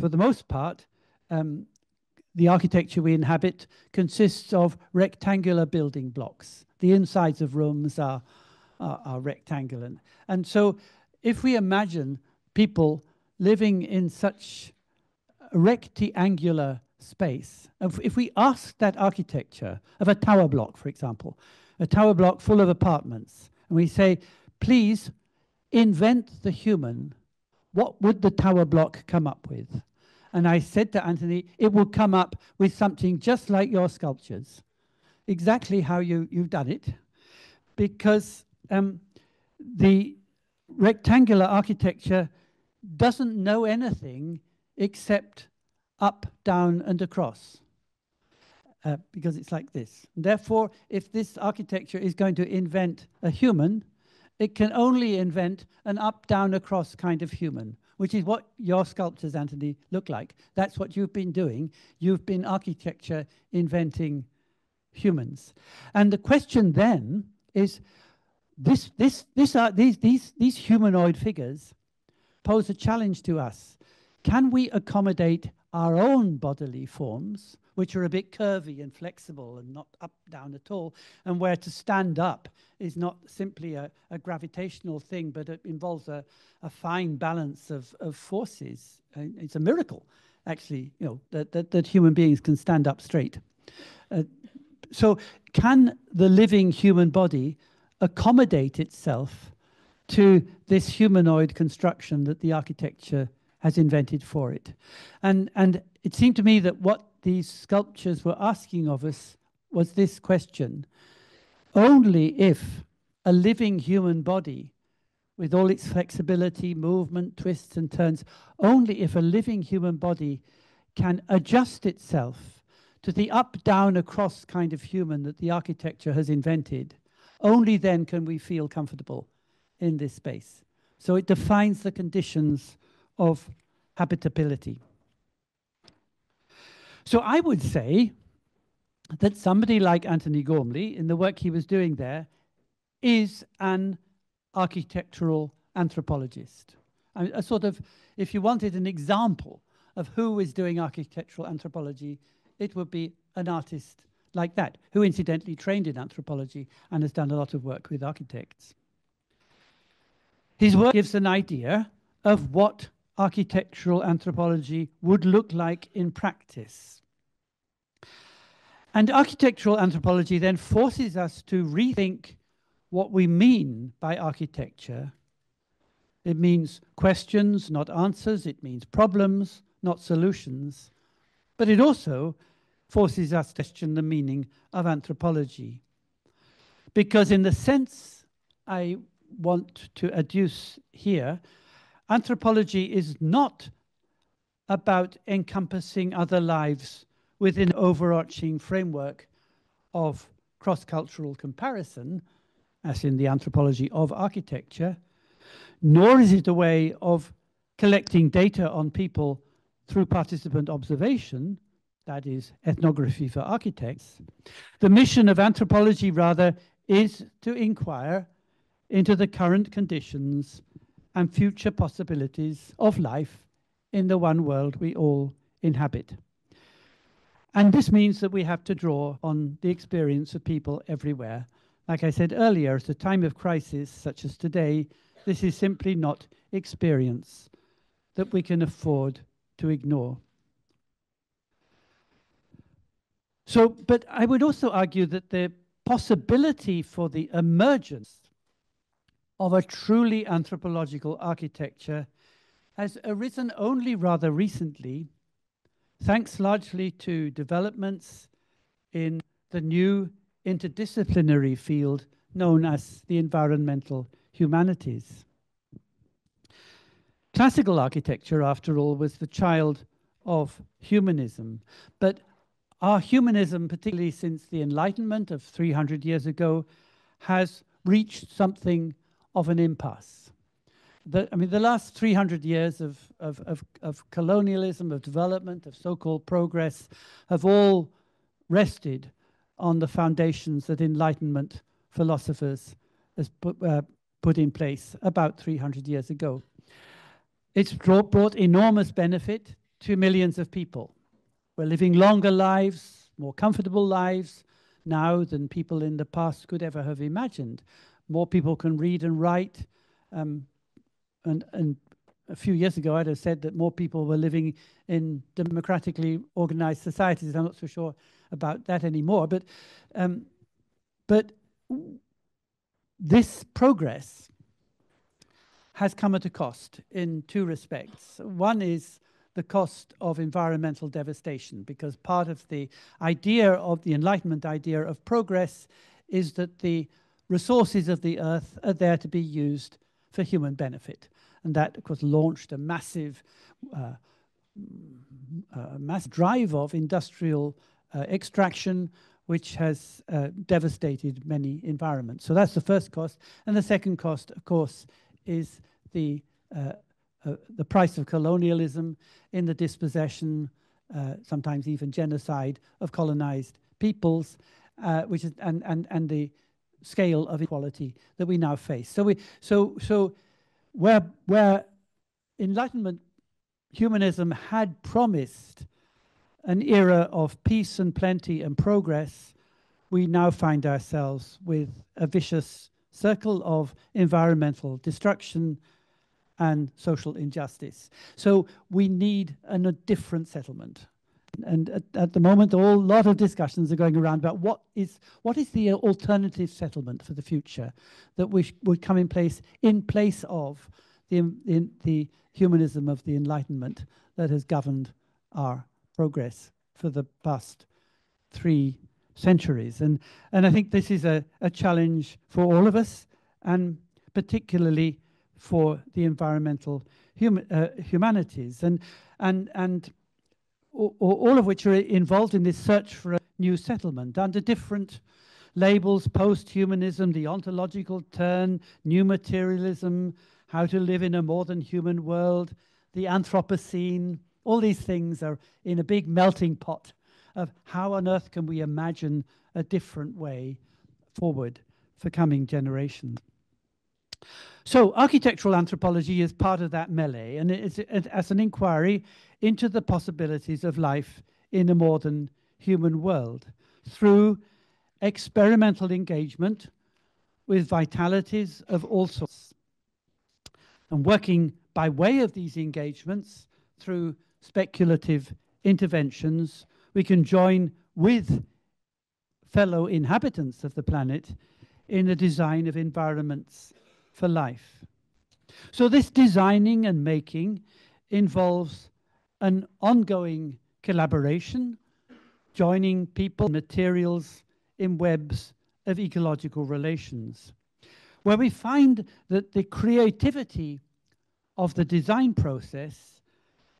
the most part, the architecture we inhabit consists of rectangular building blocks. The insides of rooms are rectangular. And so if we imagine people living in such rectangular space, if we ask that architecture of a tower block, for example, a tower block full of apartments, and we say, please invent the human, what would the tower block come up with? And I said to Anthony, it will come up with something just like your sculptures, exactly how you've done it, because the rectangular architecture doesn't know anything except up, down, and across, because it's like this. Therefore, if this architecture is going to invent a human, it can only invent an up, down, across kind of human, which is what your sculptures, Anthony, look like. That's what you've been doing. You've been architecture inventing humans. And the question then is, these humanoid figures pose a challenge to us. Can we accommodate our own bodily forms, which are a bit curvy and flexible and not up, down at all, and where to stand up is not simply a gravitational thing, but it involves a fine balance of forces. It's a miracle, actually, you know, that human beings can stand up straight. So can the living human body accommodate itself to this humanoid construction that the architecture has invented for it? And it seemed to me that what these sculptures were asking of us was this question: only if a living human body, with all its flexibility, movement, twists and turns, only if a living human body can adjust itself to the up, down, across kind of human that the architecture has invented, only then can we feel comfortable in this space. So it defines the conditions of habitability. So I would say that somebody like Antony Gormley, in the work he was doing there, is an architectural anthropologist. A sort of, if you wanted an example of who is doing architectural anthropology, it would be an artist like that, who incidentally trained in anthropology and has done a lot of work with architects. His work gives an idea of what architectural anthropology would look like in practice. And architectural anthropology then forces us to rethink what we mean by architecture. It means questions, not answers. It means problems, not solutions. But it also forces us to question the meaning of anthropology. Because in the sense I want to adduce here, anthropology is not about encompassing other lives within an overarching framework of cross-cultural comparison, as in the anthropology of architecture, nor is it a way of collecting data on people through participant observation, that is ethnography for architects. The mission of anthropology, rather, is to inquire into the current conditions and future possibilities of life in the one world we all inhabit. And this means that we have to draw on the experience of people everywhere. Like I said earlier, at a time of crisis such as today, this is simply not experience that we can afford to ignore. So, but I would also argue that the possibility for the emergence of a truly anthropological architecture has arisen only rather recently, thanks largely to developments in the new interdisciplinary field known as the environmental humanities. Classical architecture, after all, was the child of humanism, but our humanism, particularly since the Enlightenment of 300 years ago, has reached something of an impasse. The last 300 years of colonialism, of development, of so-called progress, have all rested on the foundations that Enlightenment philosophers has put in place about 300 years ago. It's brought enormous benefit to millions of people. We're living longer lives, more comfortable lives now than people in the past could ever have imagined. More people can read and write. And a few years ago, I'd have said that more people were living in democratically organized societies. I'm not so sure about that anymore. But this progress has come at a cost in two respects. One is the cost of environmental devastation, because part of the idea of the Enlightenment idea of progress is that the resources of the earth are there to be used for human benefit. And that, of course, launched a massive drive of industrial extraction, which has devastated many environments. So that's the first cost. And the second cost, of course, is the price of colonialism in the dispossession, sometimes even genocide of colonized peoples, which is and the scale of inequality that we now face. So where Enlightenment humanism had promised an era of peace and plenty and progress, we now find ourselves with a vicious circle of environmental destruction and social injustice. So we need a different settlement. And at the moment, a lot of discussions are going around about what is the alternative settlement for the future that would come in place of the humanism of the Enlightenment that has governed our progress for the past 3 centuries. And I think this is a challenge for all of us, and particularly for the environmental humanities, and all of which are involved in this search for a new settlement under different labels: post-humanism, the ontological turn, new materialism, how to live in a more than human world, the Anthropocene. All these things are in a big melting pot of how on earth can we imagine a different way forward for coming generations. So architectural anthropology is part of that melee, and it's as an inquiry into the possibilities of life in a more than human world through experimental engagement with vitalities of all sorts, and working by way of these engagements through speculative interventions, we can join with fellow inhabitants of the planet in the design of environments for life. So this designing and making involves an ongoing collaboration, joining people and materials in webs of ecological relations, where we find that the creativity of the design process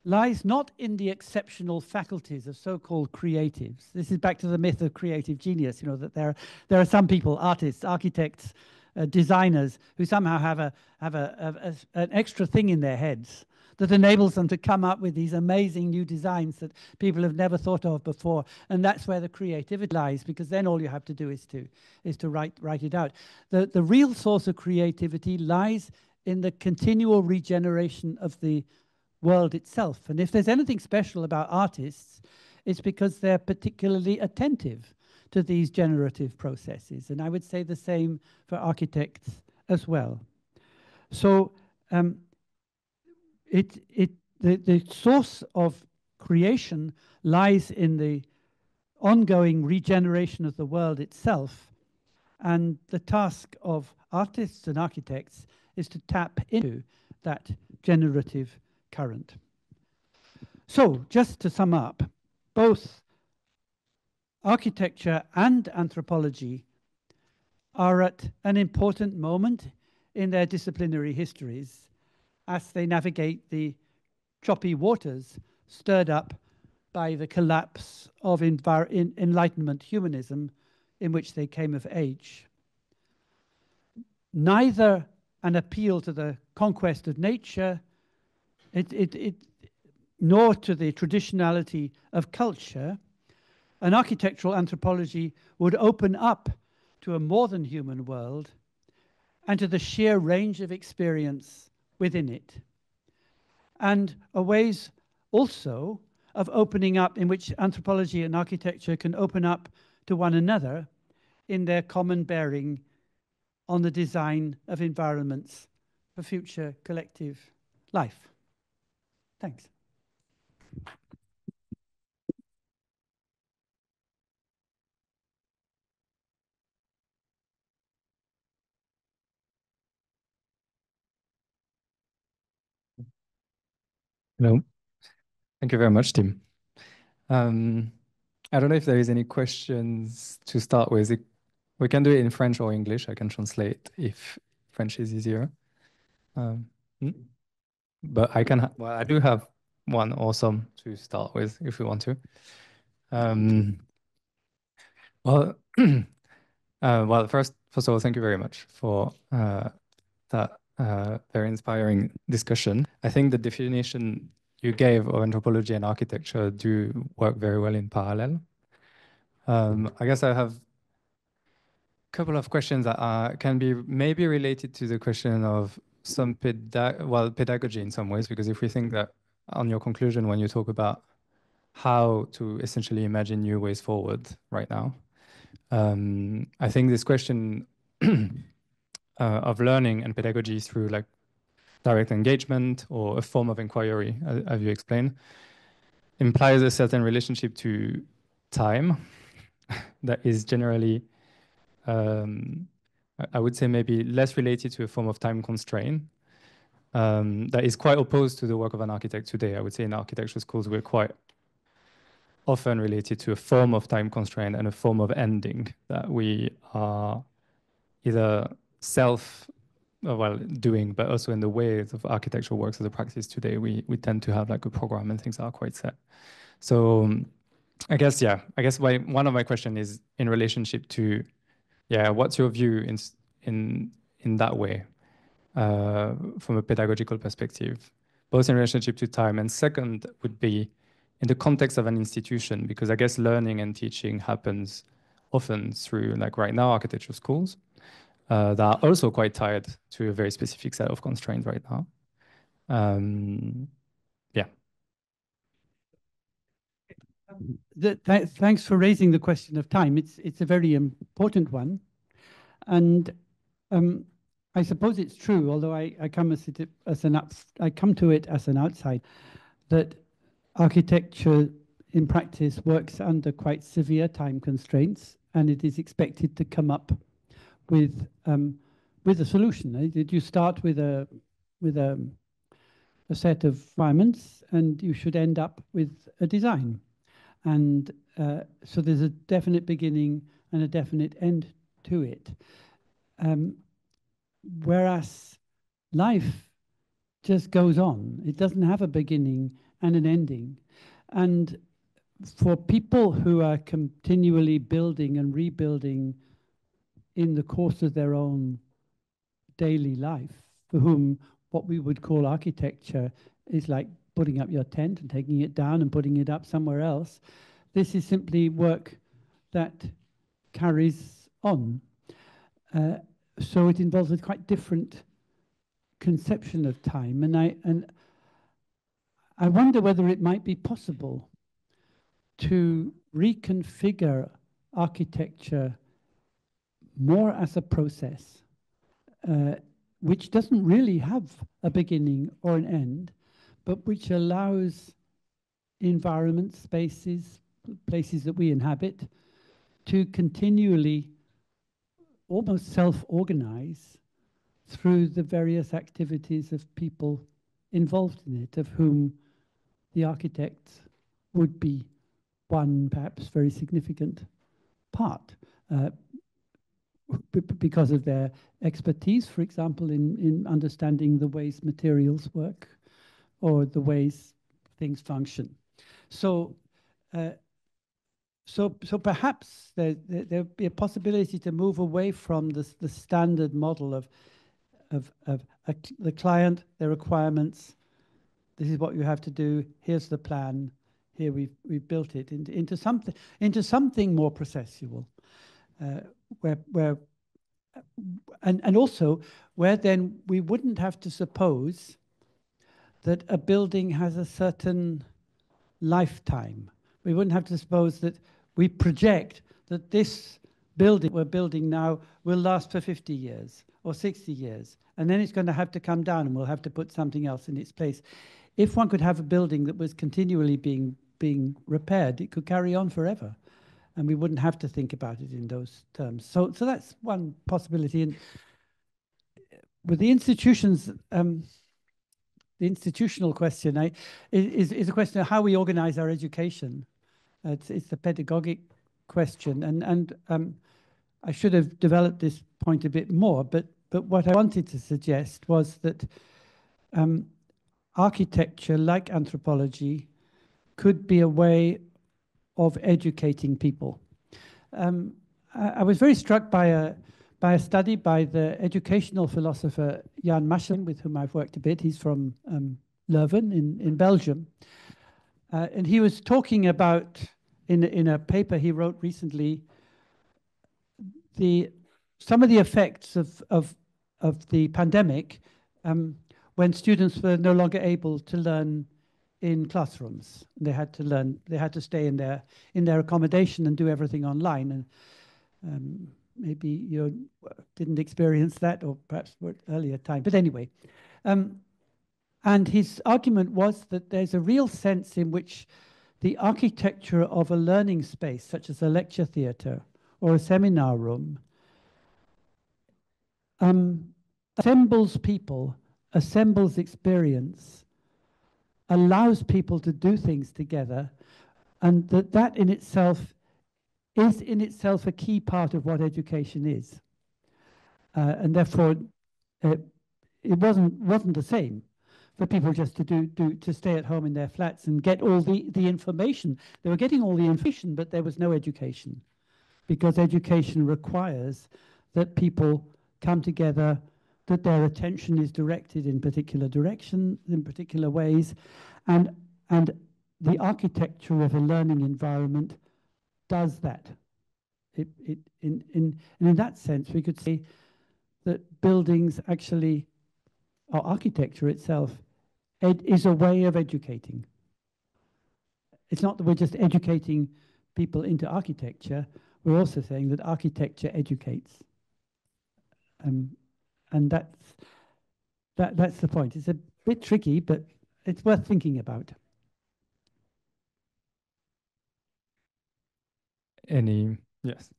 lies not in the exceptional faculties of so-called creatives. This is back to the myth of creative genius, you know, that there are some people, artists, architects, designers, who somehow have an extra thing in their heads that enables them to come up with these amazing new designs that people have never thought of before. And that's where the creativity lies, because then all you have to do is to write it out. The real source of creativity lies in the continual regeneration of the world itself. And if there's anything special about artists, it's because they're particularly attentive to these generative processes. And I would say the same for architects as well. So the source of creation lies in the ongoing regeneration of the world itself. And the task of artists and architects is to tap into that generative current. So just to sum up, both architecture and anthropology are at an important moment in their disciplinary histories as they navigate the choppy waters stirred up by the collapse of Enlightenment humanism in which they came of age. Neither an appeal to the conquest of nature, nor to the traditionality of culture, an architectural anthropology would open up to a more than human world and to the sheer range of experience within it. And a ways also of opening up in which anthropology and architecture can open up to one another in their common bearing on the design of environments for future collective life. Thanks. Hello. Thank you very much, Tim. I don't know if there is any questions to start with. We can do it in French or English. I can translate if French is easier. But I can, well, I do have one or some to start with if we want to. Well, well, first of all, thank you very much for that very inspiring discussion. I think the definition you gave of anthropology and architecture do work very well in parallel. I guess I have a couple of questions that can be maybe related to the question of some pedagogy in some ways, because if we think that on your conclusion, when you talk about how to essentially imagine new ways forward right now, I think this question of learning and pedagogy through like direct engagement or a form of inquiry, as you explained, implies a certain relationship to time that is generally, I would say maybe less related to a form of time constraint that is quite opposed to the work of an architect today. I would say in architecture schools, we're quite often related to a form of time constraint and a form of ending that we are either doing, but also in the ways of architectural works as a practice today, we tend to have like a program and things that are quite set. So I guess one of my question is in relationship to, what's your view in that way from a pedagogical perspective, both in relationship to time, and second would be in the context of an institution, because I guess learning and teaching happens often through, like right now, architecture schools that are also quite tied to a very specific set of constraints right now. Thanks for raising the question of time. It's a very important one. And I suppose it's true, although I come to it as an outside, that architecture in practice works under quite severe time constraints. and it is expected to come up with a solution. You start with a set of requirements, and you should end up with a design. And so there's a definite beginning and a definite end to it. Whereas life just goes on. It doesn't have a beginning and an ending. And for people who are continually building and rebuilding in the course of their own daily life, for whom what we would call architecture is like putting up your tent and taking it down and putting it up somewhere else, this is simply work that carries on. So it involves a quite different conception of time. And I wonder whether it might be possible to reconfigure architecture more as a process, which doesn't really have a beginning or an end, but which allows environments, spaces, places that we inhabit to continually almost self-organize through the various activities of people involved in it, of whom the architects would be one perhaps very significant part, because of their expertise, for example, in understanding the ways materials work or the ways things function. So, so perhaps there'll be a possibility to move away from the standard model of the client, their requirements. This is what you have to do. Here's the plan. Here we've built it into something more processual, and also where then we wouldn't have to suppose that a building has a certain lifetime. We wouldn't have to suppose that we project that this building we're building now will last for 50 years or 60 years, and then it's going to have to come down and we'll have to put something else in its place. If one could have a building that was continually being repaired, it could carry on forever, and we wouldn't have to think about it in those terms. So that's one possibility. And with the institutions, the institutional question is a question of how we organize our education. It's a pedagogic question, and I should have developed this point a bit more, but what I wanted to suggest was that architecture, like anthropology, could be a way of educating people. I was very struck by a study by the educational philosopher Jan Maschel, with whom I've worked a bit. He's from Leuven in Belgium. And he was talking about, in a paper he wrote recently, some of the effects of the pandemic when students were no longer able to learn in classrooms. They had to stay in their accommodation and do everything online. And maybe you didn't experience that, or perhaps at earlier time. But anyway, and his argument was that there's a real sense in which the architecture of a learning space, such as a lecture theatre or a seminar room, assembles people, assembles experience, allows people to do things together, and that in itself is in itself a key part of what education is. And therefore, it wasn't the same for people just to stay at home in their flats and get all the information. They were getting all the information, but there was no education, because education requires that people come together, that their attention is directed in particular directions, in particular ways, and the architecture of a learning environment does that. And in that sense, we could say that buildings actually, or architecture itself, is a way of educating. It's not that we're just educating people into architecture. We're also saying that architecture educates. And that's the point. It's a bit tricky, but it's worth thinking about. Yes.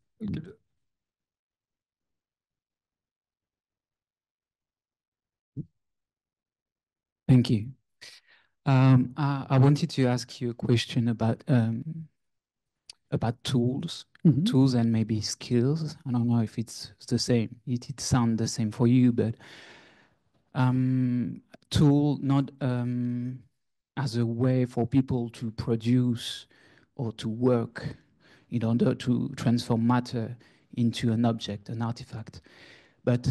Thank you. I wanted to ask you a question about tools, tools and maybe skills. I don't know if it's the same. It sounds the same for you, but tool not as a way for people to produce or to work in order to transform matter into an object, an artifact, but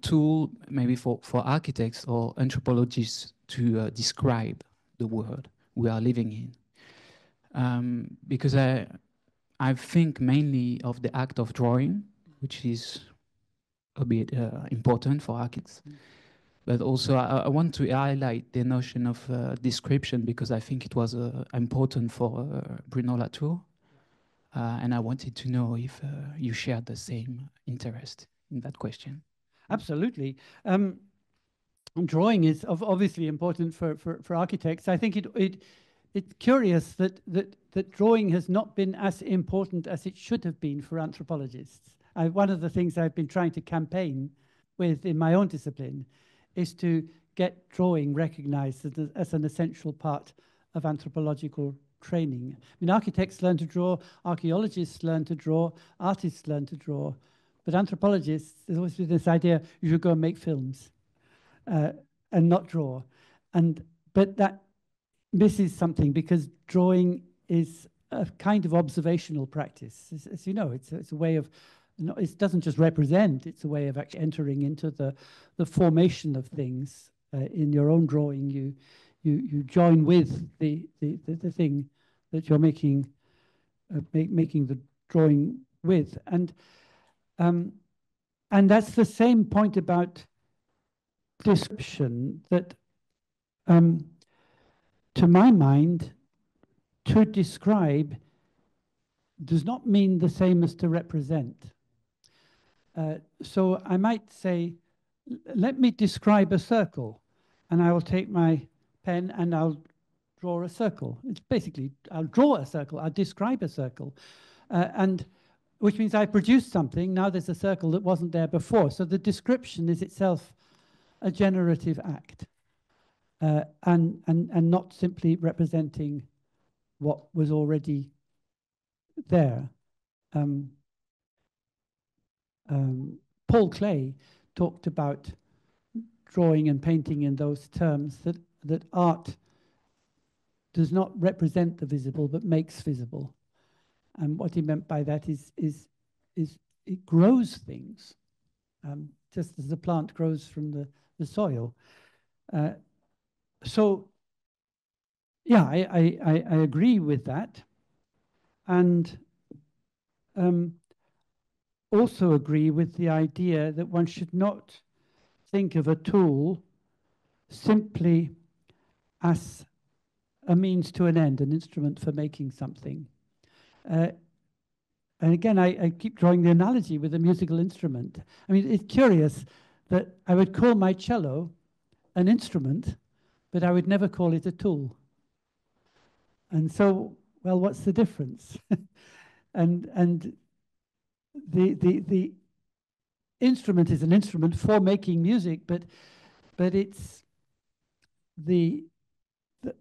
tool maybe for architects or anthropologists to describe the world we are living in. Because I think mainly of the act of drawing, which is a bit important for architects. But also I want to highlight the notion of description, because I think it was important for Bruno Latour. And I wanted to know if you shared the same interest in that question. Absolutely. Drawing is obviously important for architects. I think it's curious that drawing has not been as important as it should have been for anthropologists. One of the things I've been trying to campaign with in my own discipline is to get drawing recognized as an essential part of anthropological training. I mean, architects learn to draw, archaeologists learn to draw, artists learn to draw, but anthropologists, there's always been this idea you should go and make films and not draw. But that misses something, because drawing is a kind of observational practice. As you know, it's a way of, it doesn't just represent, it's a way of actually entering into the formation of things. In your own drawing, you join with the thing that you're making the drawing with. And that's the same point about description, that to my mind, to describe does not mean the same as to represent. So I might say, let me describe a circle, and I will take my pen and I'll draw a circle. It's basically, I'll draw a circle, I'll describe a circle, and which means I produced something. Now there's a circle that wasn't there before. So the description is itself a generative act, and not simply representing what was already there. Paul Klee talked about drawing and painting in those terms, that art does not represent the visible but makes visible. And what he meant by that is it grows things, just as the plant grows from the soil. So yeah, I agree with that, and also agree with the idea that one should not think of a tool simply as a means to an end, an instrument for making something. And again, I keep drawing the analogy with a musical instrument. I mean, it's curious that I would call my cello an instrument, but I would never call it a tool. And so, well, what's the difference? and the instrument is an instrument for making music, but it's the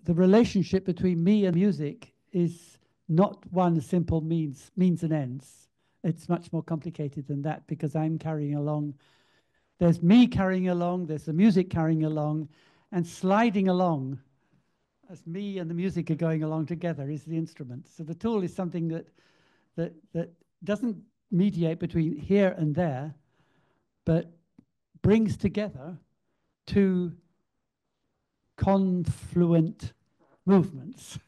relationship between me and music is not one simple means and ends. It's much more complicated than that, because I'm carrying along, there's me carrying along, there's the music carrying along, and sliding along as me and the music are going along together is the instrument. So the tool is something that doesn't mediate between here and there, but brings together two confluent movements.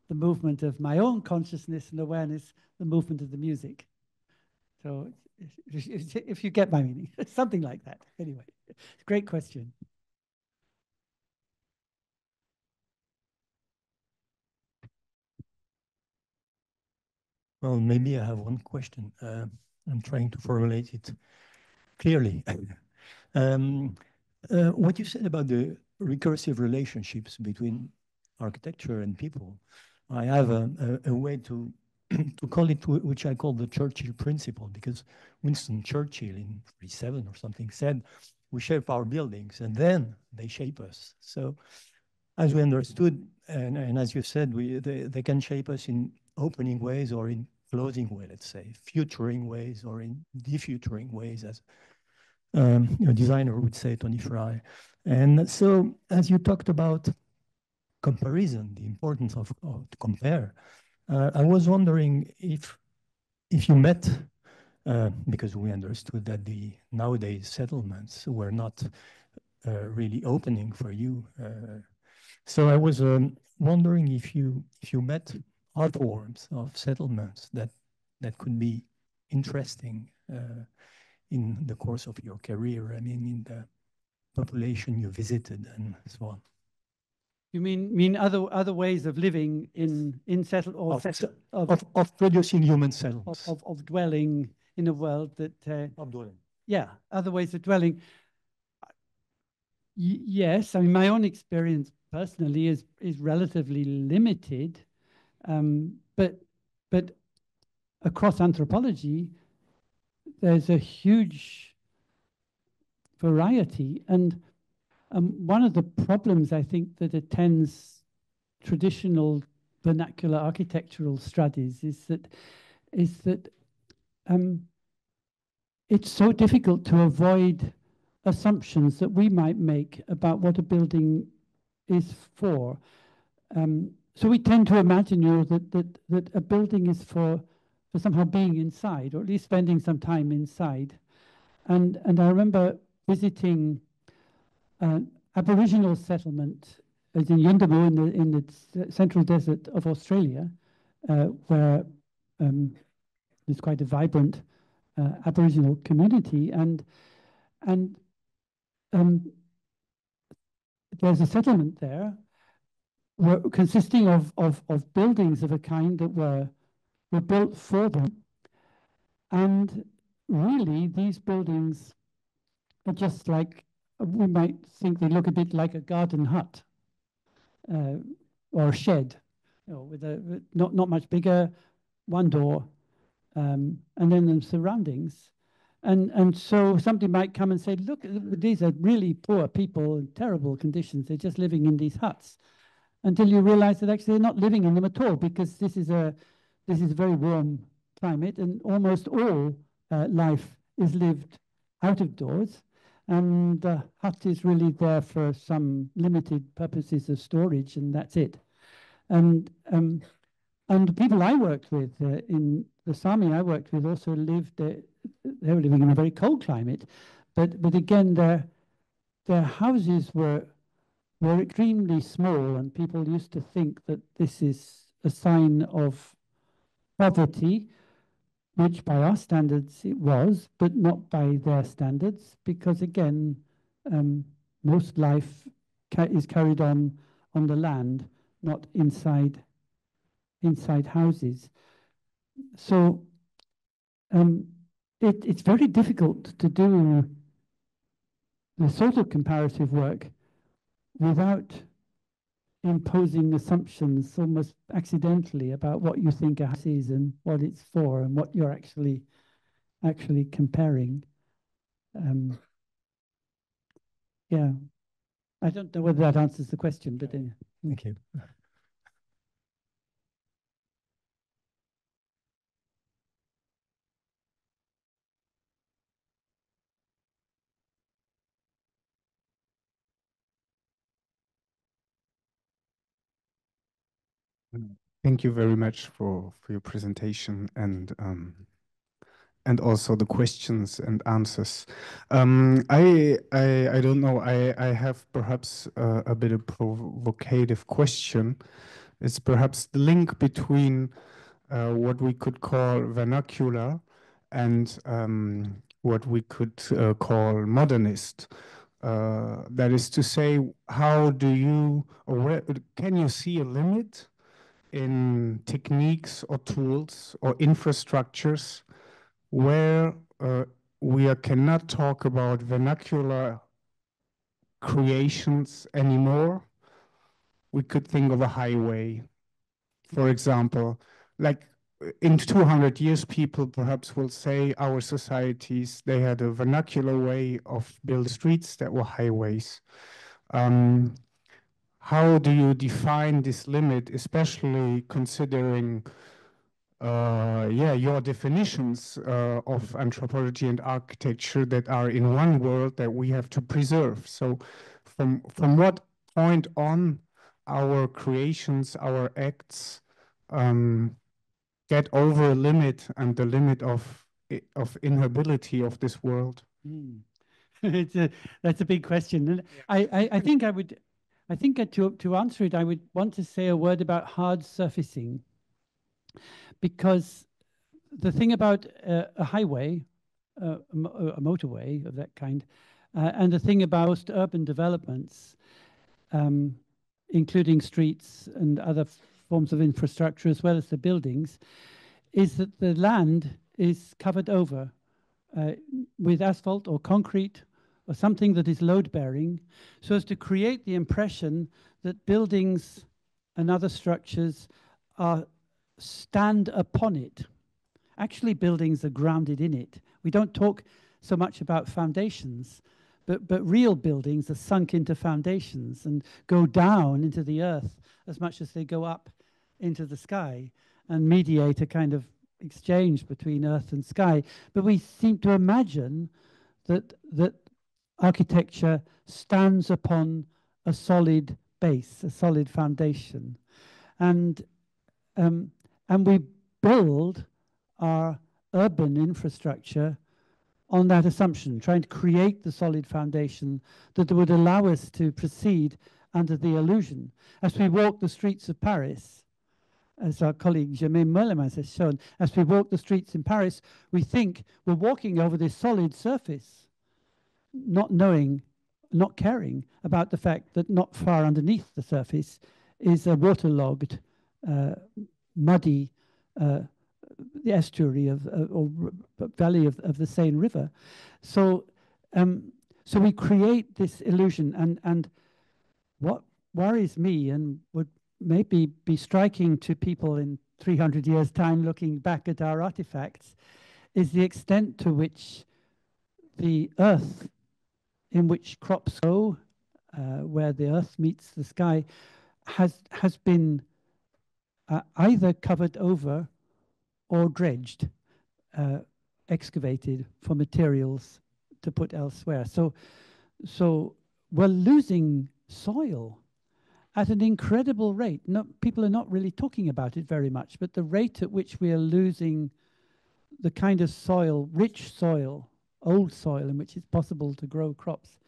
The movement of my own consciousness and awareness, the movement of the music. So if you get my meaning, something like that. Anyway, great question. Well, maybe I have one question. I'm trying to formulate it clearly. What you said about the recursive relationships between architecture and people, I have a way to to call it, which I call the Churchill principle, because Winston Churchill in 1947 or something said, we shape our buildings and then they shape us. So as we understood, and as you said, they can shape us in opening ways or in closing ways, let's say, futuring ways or in defuturing ways, as a designer would say, Tony Fry. And so as you talked about comparison, the importance of to compare, I was wondering if you met, because we understood that the nowadays settlements were not really opening for you. So I was wondering if you met other forms of settlements that could be interesting in the course of your career. I mean, in the population you visited and so on. You mean other ways of living in settled or of producing human settlements, of dwelling in a world that of dwelling. Yeah, other ways of dwelling. Yes, I mean my own experience personally is relatively limited, but across anthropology there's a huge variety, and one of the problems I think that attends traditional vernacular architectural studies is that it's so difficult to avoid assumptions that we might make about what a building is for. So we tend to imagine, that a building is for somehow being inside, or at least spending some time inside. And I remember visiting an Aboriginal settlement as in Yundamu in the central desert of Australia, where there's quite a vibrant Aboriginal community, and there's a settlement there consisting of buildings of a kind that were built for them. And really, these buildings are just like, we might think they look a bit like a garden hut or a shed, with not much bigger, one door, and then the surroundings. And so somebody might come and say, look, these are really poor people in terrible conditions. They're just living in these huts, until you realize that actually they're not living in them at all, because this is a very warm climate, and almost all life is lived out of doors. And the hut is really there for some limited purposes of storage, and that's it. And the people I worked with in the Sami I worked with also lived, they were living in a very cold climate, but again, their houses were extremely small, and people used to think that this is a sign of poverty, which by our standards it was, but not by their standards, because again, most life is carried on the land, not inside houses. So it's very difficult to do the sort of comparative work without imposing assumptions almost accidentally about what you think a house is and what it's for and what you're actually comparing. Yeah, I don't know whether that answers the question, but thank you. Thank you very much for your presentation and also the questions and answers. I don't know. I have perhaps a bit of provocative question. It's perhaps the link between what we could call vernacular and what we could call modernist. That is to say, how do you, or where, can you see a limit in techniques or tools or infrastructures where we cannot talk about vernacular creations anymore? We could think of a highway, for example. Like in 200 years, people perhaps will say our societies, they had a vernacular way of building streets that were highways. How do you define this limit, especially considering your definitions of anthropology and architecture that are in one world that we have to preserve? So from what point on our creations, our acts get over a limit and the limit of inhabitability of this world? That's a big question. And I think to answer it, I would want to say a word about hard surfacing, because the thing about a highway, a motorway of that kind, and the thing about urban developments, including streets and other forms of infrastructure as well as the buildings, is that the land is covered over with asphalt or concrete or something that is load-bearing, so as to create the impression that buildings and other structures stand upon it. Actually, buildings are grounded in it. We don't talk so much about foundations, but real buildings are sunk into foundations and go down into the earth as much as they go up into the sky and mediate a kind of exchange between earth and sky. But we seem to imagine that architecture stands upon a solid base, a solid foundation, and we build our urban infrastructure on that assumption, trying to create the solid foundation that would allow us to proceed under the illusion. As we walk the streets of Paris, as our colleague Germain Meulemans has shown, as we walk the streets in Paris, we think we're walking over this solid surface, not knowing, not caring about the fact that not far underneath the surface is a waterlogged, muddy the estuary or valley of the Seine River. So we create this illusion, and what worries me and would maybe be striking to people in 300 years' time looking back at our artifacts is the extent to which the earth in which crops grow, where the earth meets the sky, has been either covered over or dredged, excavated for materials to put elsewhere. So we're losing soil at an incredible rate. People are not really talking about it very much, but the rate at which we are losing the kind of soil, rich soil, old soil in which it's possible to grow crops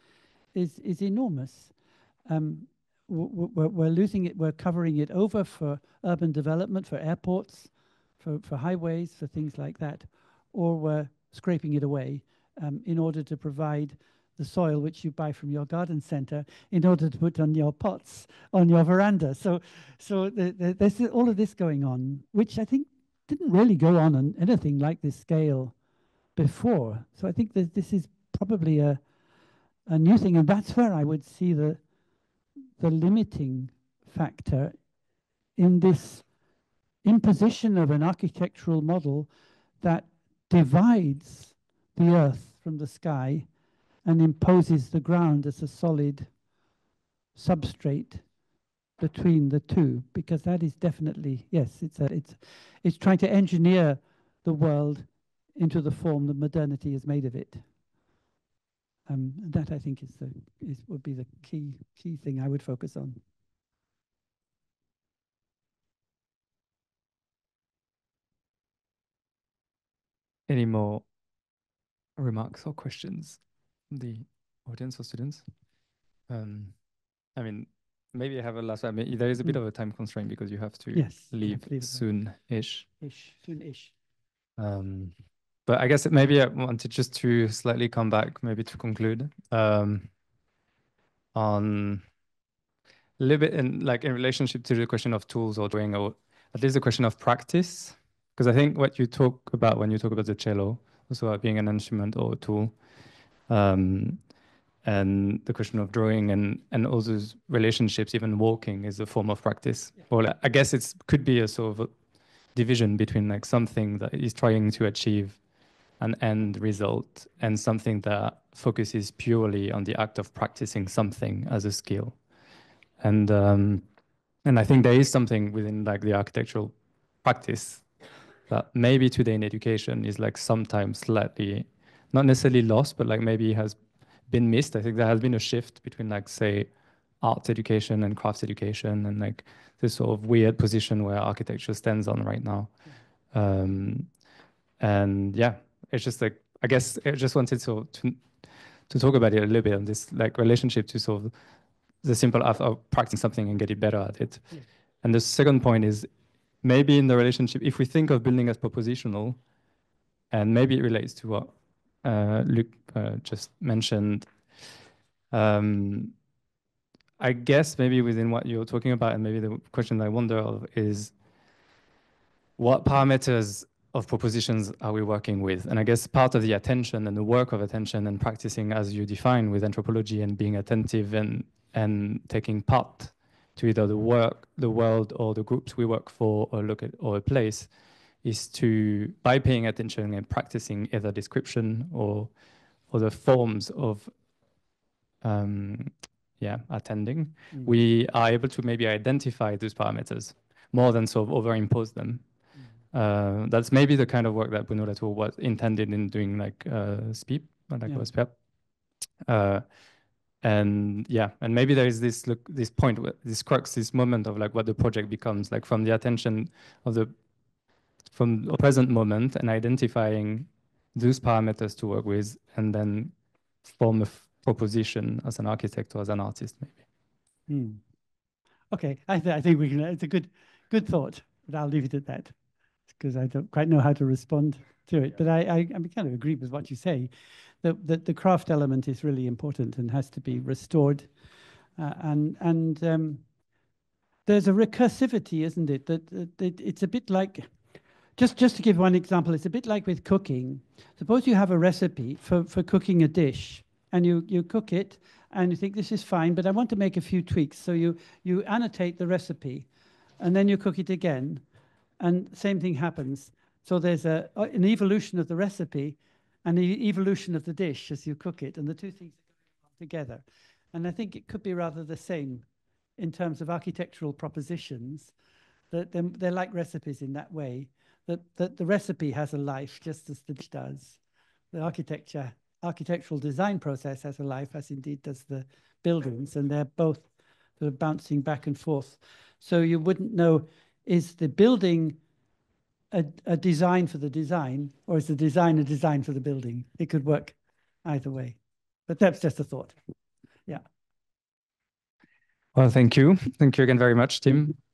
is enormous. We're losing it, we're covering it over for urban development, for airports, for highways, for things like that, or we're scraping it away in order to provide the soil which you buy from your garden center in order to put on your pots on your veranda. So there's all of this going on, which I think didn't really go on anything like this scale before. So I think that this is probably a new thing, and that's where I would see the limiting factor in this imposition of an architectural model that divides the earth from the sky and imposes the ground as a solid substrate between the two, because that is definitely, yes, it's trying to engineer the world into the form that modernity has made of it. That I think would be the key thing I would focus on. Any more remarks or questions from the audience or students? I mean, maybe I have a last one. I mean, there is a bit of a time constraint because you have to leave soon-ish. Soon-ish. But I guess maybe I wanted just to slightly come back, maybe to conclude on a little bit in relationship to the question of tools or doing, or at least the question of practice. Because I think what you talk about when you talk about the cello, also about being an instrument or a tool, and the question of drawing and all those relationships, even walking is a form of practice. Yeah. Well, I guess it could be a sort of division between like something that is trying to achieve an end result and something that focuses purely on the act of practicing something as a skill. And I think there is something within like the architectural practice that maybe today in education is like sometimes slightly, not necessarily lost, but like maybe has been missed. I think there has been a shift between like, say, arts education and crafts education, and like this sort of weird position where architecture stands on right now. And yeah, it's just like, I guess I just wanted to talk about it a little bit on this like relationship to sort of the simple act of practicing something and get it better at it. Yeah. And the second point is maybe in the relationship, if we think of building as propositional, and maybe it relates to what Luc just mentioned, I guess maybe within what you're talking about, and maybe the question I wonder of is, what parameters of propositions are we working with? And I guess part of the attention and the work of attention and practicing as you define with anthropology and being attentive and taking part to either the work, the world, or the groups we work for or look at, or a place, is to, by paying attention and practicing either description or the forms of attending, we are able to maybe identify those parameters more than sort of overimpose them. That's maybe the kind of work that Bruno Latour was intended in doing, like SPIP, and maybe there is this this point, this crux, this moment of like what the project becomes, like from the attention of from the present moment and identifying those parameters to work with, and then form a proposition as an architect or as an artist, maybe. Okay, I think we can. It's a good thought, but I'll leave it at that because I don't quite know how to respond to it. But I kind of agree with what you say. The craft element is really important and has to be restored, and there's a recursivity, isn't it? That it's a bit like. Just to give one example, it's a bit like with cooking. Suppose you have a recipe for cooking a dish, and you cook it, and you think this is fine, but I want to make a few tweaks. So you annotate the recipe, and then you cook it again, and same thing happens. So there's an evolution of the recipe and the evolution of the dish as you cook it, and the two things are together. And I think it could be rather the same in terms of architectural propositions, that they're like recipes in that way. That the recipe has a life just as the dish does. The architectural design process has a life, as indeed does the buildings, and they're both sort of bouncing back and forth. So you wouldn't know, is the building a design for the design, or is the design a design for the building? It could work either way. But that's just a thought. Yeah. Well, thank you. Thank you again very much, Tim.